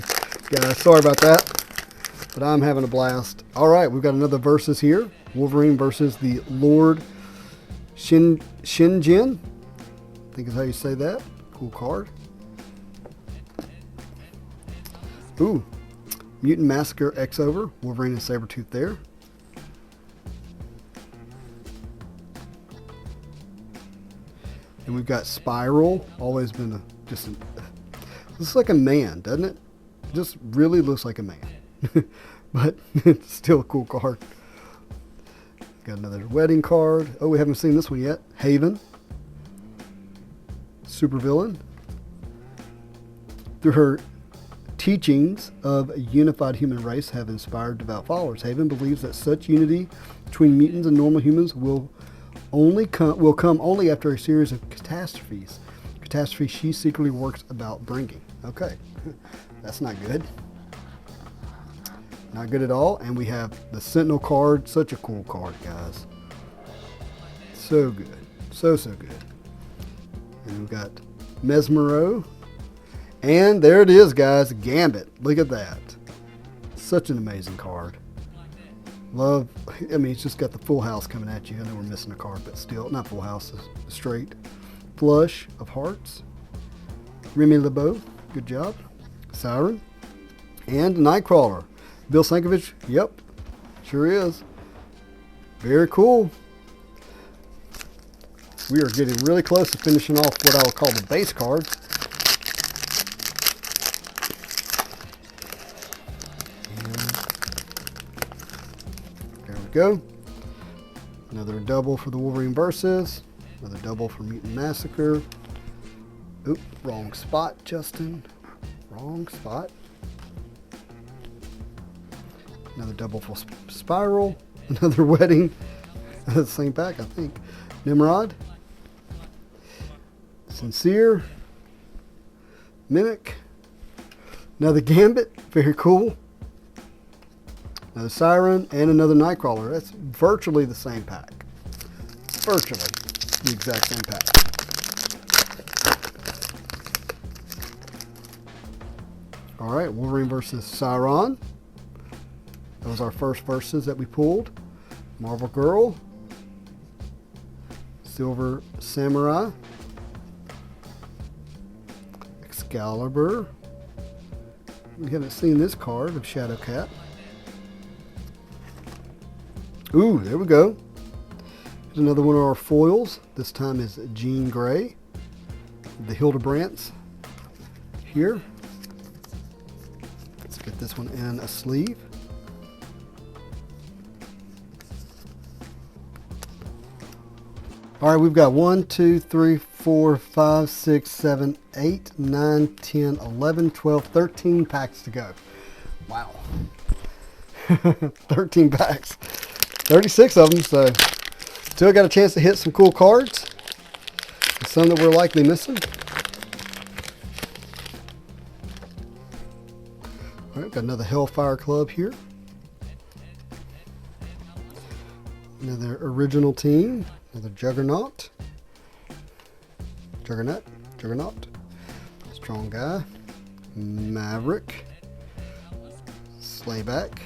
[SPEAKER 1] guys. Sorry about that, but I'm having a blast. All right, we've got another versus here. Wolverine versus the Lord Shinjin. I think is how you say that. Cool card. Ooh. Mutant Massacre X over. Wolverine and Sabretooth there. And we've got Spiral. Always been looks like a man, doesn't it? Just really looks like a man. But it's still a cool card. Got another wedding card. Oh, we haven't seen this one yet. Haven. Supervillain. Through her teachings of a unified human race have inspired devout followers. Haven believes that such unity between mutants and normal humans will come only after a series of catastrophes. Catastrophes she secretly works about bringing. Okay, that's not good. Not good at all. And we have the Sentinel card. Such a cool card, guys. So good. So good. And we've got Mesmero. And there it is, guys. Gambit. Look at that. Such an amazing card. Love. I mean, it's just got the full house coming at you. I know we're missing a card, but still. Not full house. Straight. Flush of Hearts. Remy LeBeau. Good job. Siren. And Nightcrawler. Bill Sankovic. Yep. Sure is. Very cool. We are getting really close to finishing off what I will call the base cards. And there we go. Another double for the Wolverine Versus. Another double for Mutant Massacre. Oop, wrong spot, Justin. Wrong spot. Another double for Spiral. Another wedding. Same pack, I think. Nimrod. Sincere. Mimic. Another Gambit. Very cool. Another Siren. And another Nightcrawler. That's virtually the same pack. Virtually the exact same pack. Alright, Wolverine versus Sauron. That was our first versus that we pulled. Marvel Girl. Silver Samurai. Excalibur. We haven't seen this card of Shadowcat. Ooh, there we go. Here's another one of our foils. This time is Jean Grey. The Hildebrandt here. Let's get this one in a sleeve. Alright, we've got 1, 2, 3, 4, 5, 6, 7, 8, 9, 10, 11, 12, 13 packs to go. Wow. 13 packs. 36 of them, so still got a chance to hit some cool cards. Some that we're likely missing. Alright, got another Hellfire Club here. Another original team. Another Juggernaut. Strong Guy. Maverick. Slayback.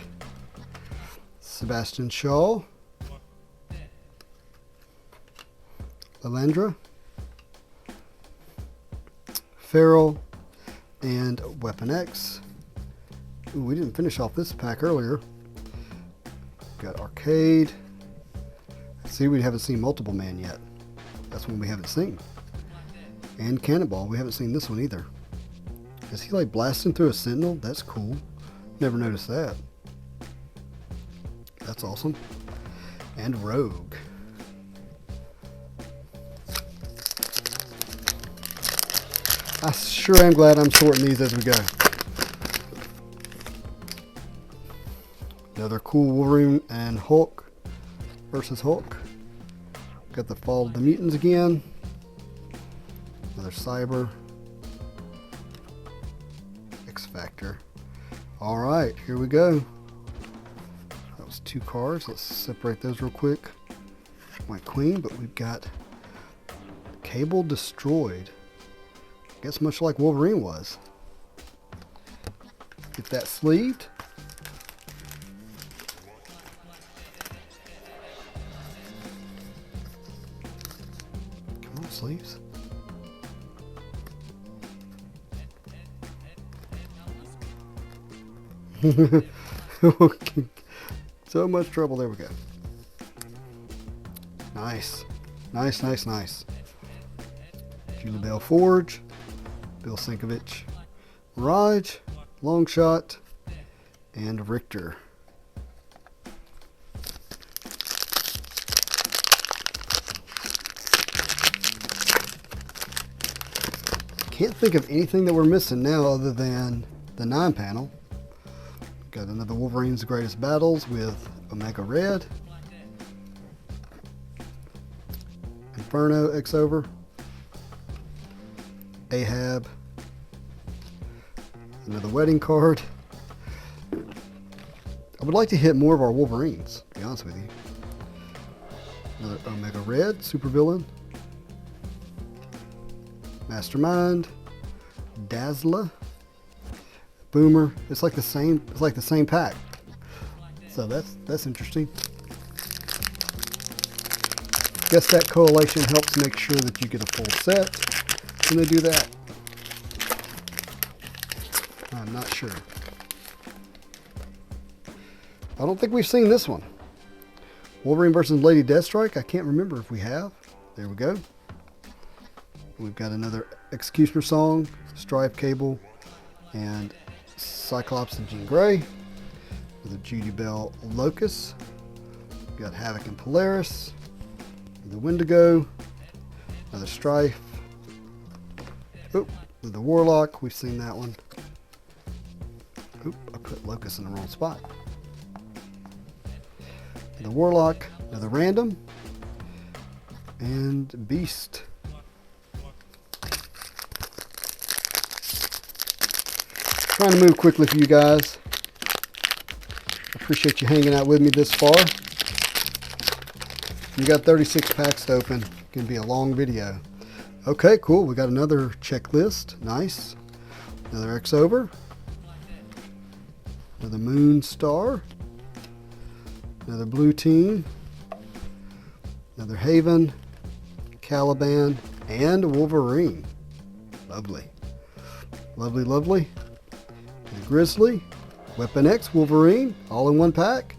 [SPEAKER 1] Sebastian Shaw. Lalandra. Feral. And Weapon X. Ooh, we didn't finish off this pack earlier. Got Arcade. See, we haven't seen Multiple Man yet. That's one we haven't seen. And Cannonball, we haven't seen this one either. Is he like blasting through a Sentinel? That's cool. Never noticed that. That's awesome. And Rogue. I sure am glad I'm sorting these as we go. Another cool Wolverine and Hulk versus Hulk. Got the Fall of the Mutants again. Another Cyber. X-Factor. Alright, here we go. That was 2 cards. Let's separate those real quick. White Queen, but we've got Cable Destroyed. I guess much like Wolverine was. Get that sleeved. Sleeves. So much trouble. There we go. Nice. Nice. Jubilee Forge. Bill Sankovic. Mirage. Longshot. And Richter. Can't think of anything that we're missing now other than the 9 panel. Got another Wolverine's Greatest Battles with Omega Red. Inferno X over. Ahab. Another wedding card. I would like to hit more of our Wolverines, to be honest with you. Another Omega Red, supervillain. Mastermind, Dazzler, Boomer. It's like the same pack. So that's interesting. Guess that coalition helps make sure that you get a full set when they do that. I'm not sure. I don't think we've seen this one. Wolverine versus Lady Deathstrike. I can't remember if we have. There we go. We've got another Executioner Song, Stripe Cable, and Cyclops and Jean Grey. With a Judy Bell Locust. We've got Havoc and Polaris. The Wendigo. Another Strife. Oop, the Warlock. We've seen that one. Oop, I put Locust in the wrong spot. The Warlock. Another Random. And Beast. Trying to move quickly for you guys. Appreciate you hanging out with me this far. You got 36 packs to open. Gonna be a long video. Okay, cool. We got another checklist. Nice. Another X over. Another Moonstar. Another blue team. Another Haven. Caliban. And Wolverine. Lovely. Lovely, lovely. The Grizzly. Weapon X Wolverine. All in one pack.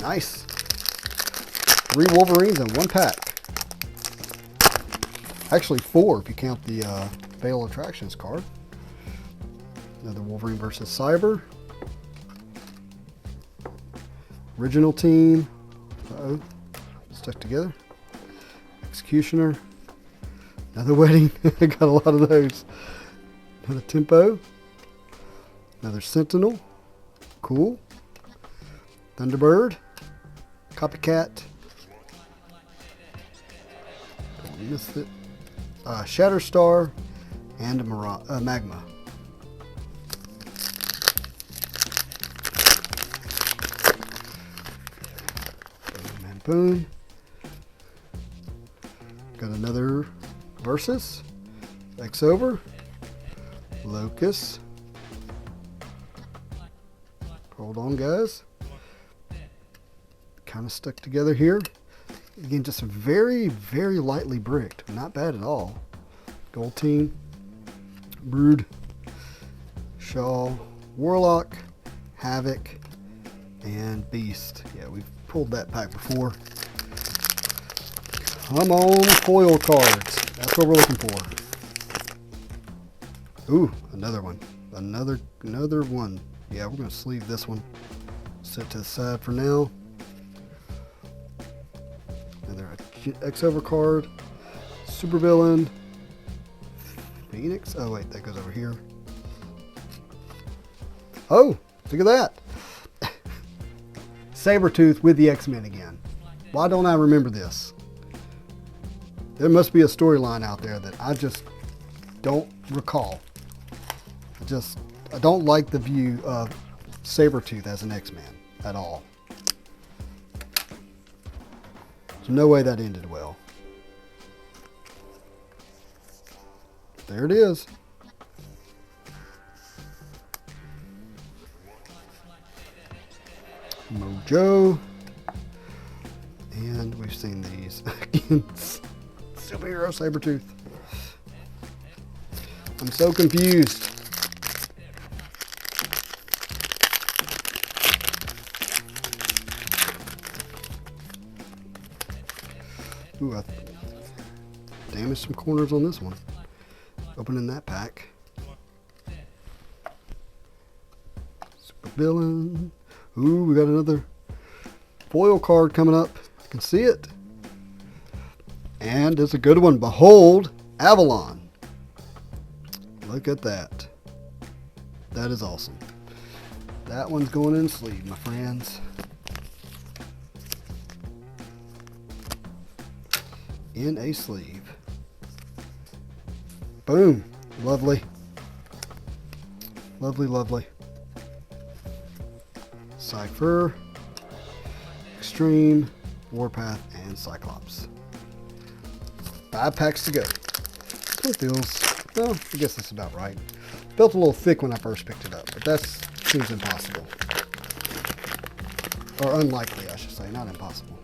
[SPEAKER 1] Nice. 3 Wolverines in one pack. Actually 4 if you count the Veil Attractions card. Another Wolverine versus Cyber. Original team. Uh-oh. Stuck together. Executioner. Another Wedding. Got a lot of those. Another Tempo. Another Sentinel. Cool. Thunderbird. Copycat. Don't miss it. Shatterstar. And a Magma. Boom and boom. Got another Versus. X Over. Locust. Hold on, guys. Kind of stuck together here. Again, just very, very lightly bricked. Not bad at all. Gold Team. Brood. Shaw. Warlock. Havoc. And Beast. Yeah, we've pulled that pack before. Come on, foil cards. That's what we're looking for. Ooh, another one. Another one. Yeah, we're going to sleeve this one. Set to the side for now. Another X Over card. Supervillain. Phoenix. Oh, wait, that goes over here. Oh, look at that. Sabretooth with the X-Men again. Why don't I remember this? There must be a storyline out there that I just don't recall. I don't like the view of Sabretooth as an X-Man at all. There's no way that ended well. There it is. Mojo. And we've seen these again. Superhero Sabretooth. I'm so confused. Ooh, I damaged some corners on this one. Opening that pack. Supervillain. Ooh, we got another foil card coming up. You can see it. And it's a good one. Behold, Avalon. Look at that. That is awesome. That one's going in sleeve, my friends. In a sleeve. Boom. Lovely. Lovely, lovely. Cypher, Extreme, Warpath, and Cyclops. 5 packs to go. It feels, well, I guess that's about right. Felt a little thick when I first picked it up, but that seems impossible. Or unlikely, I should say, not impossible.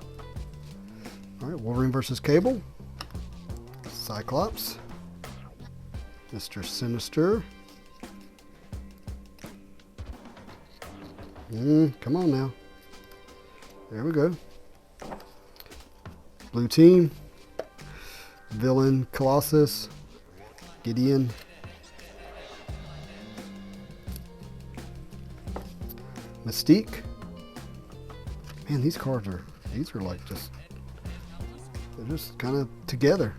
[SPEAKER 1] Alright, Wolverine versus Cable. Cyclops. Mr. Sinister. Come on now. There we go. Blue Team. Villain Colossus. Gideon. Mystique. Man, these cards are like just, they're just kind of together.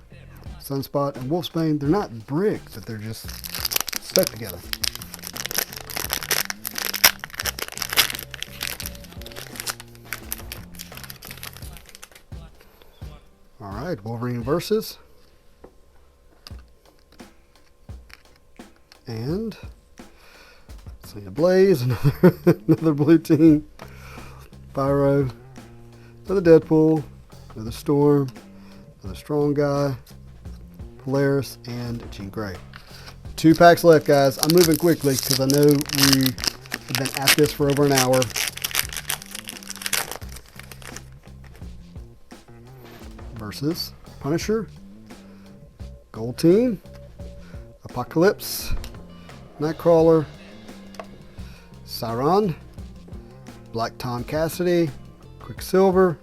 [SPEAKER 1] Sunspot and Wolfsbane, they're not bricked, but they're just stuck together. Alright, Wolverine versus. And Selena Blaze, another Blue Team. Pyro, another Deadpool, another Storm, another Strong Guy, Polaris, and Jean Grey. 2 packs left, guys. I'm moving quickly because I know we have been at this for over an hour. Versus Punisher, Gold Team, Apocalypse, Nightcrawler, Sauron, Black Tom Cassidy, Quicksilver,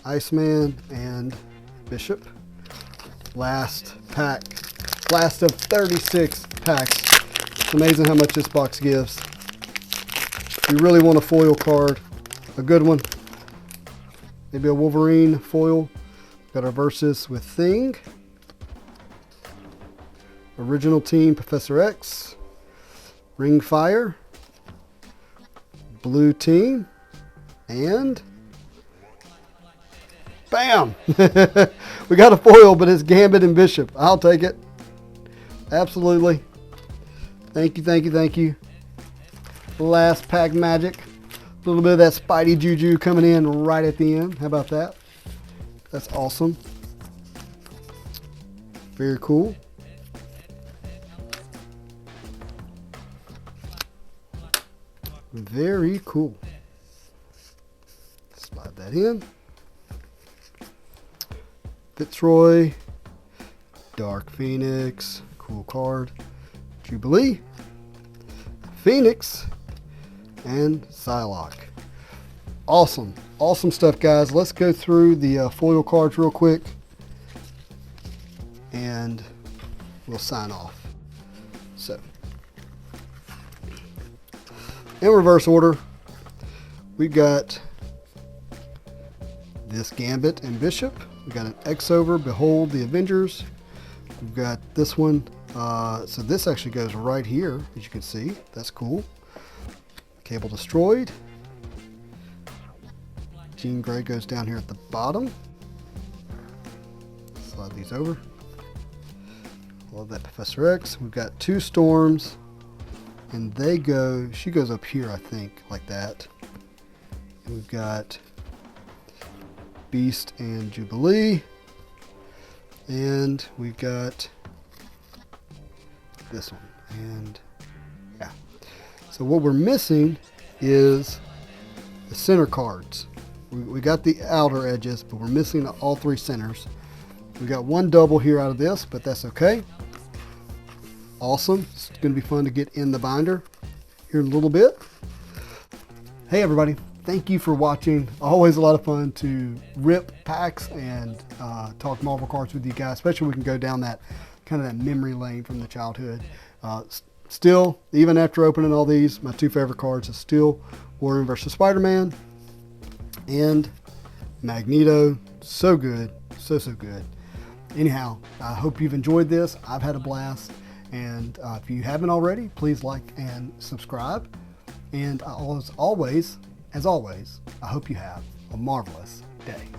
[SPEAKER 1] Iceman and Bishop. Last pack. Last of 36 packs. It's amazing how much this box gives. If you really want a foil card, a good one, maybe a Wolverine foil. Got our Versus with Thing. Original Team Professor X. Ring Fire. Blue Team. And bam! We got a foil, but it's Gambit and Bishop. I'll take it. Absolutely. Thank you, thank you, thank you. Last pack magic. A little bit of that Spidey Juju coming in right at the end. How about that? That's awesome. Very cool. Very cool. Slide that in. Fitzroy. Dark Phoenix. Cool card. Jubilee. Phoenix. And Psylocke. Awesome. Awesome stuff, guys. Let's go through the foil cards real quick. And we'll sign off. So, in reverse order, we've got this Gambit and Bishop. We've got an X-Over, Behold the Avengers. We've got this one. So this actually goes right here, as you can see. That's cool. Cable Destroyed. Jean Grey goes down here at the bottom. Slide these over. Love that Professor X. We've got 2 Storms. And she goes up here, I think, like that. And we've got Beast and Jubilee. And we've got this one. And yeah. So what we're missing is the center cards. We got the outer edges, but we're missing all 3 centers. We got 1 double here out of this, but that's okay. Awesome. It's going to be fun to get in the binder here in a little bit. Hey everybody, thank you for watching. Always a lot of fun to rip packs and talk Marvel cards with you guys, especially we can go down that kind of that memory lane from the childhood. Still, even after opening all these, my 2 favorite cards are still Wolverine vs. Spider-Man and Magneto. So good. So good. Anyhow, I hope you've enjoyed this. I've had a blast. And if you haven't already, please like and subscribe. And as always, I hope you have a marvelous day.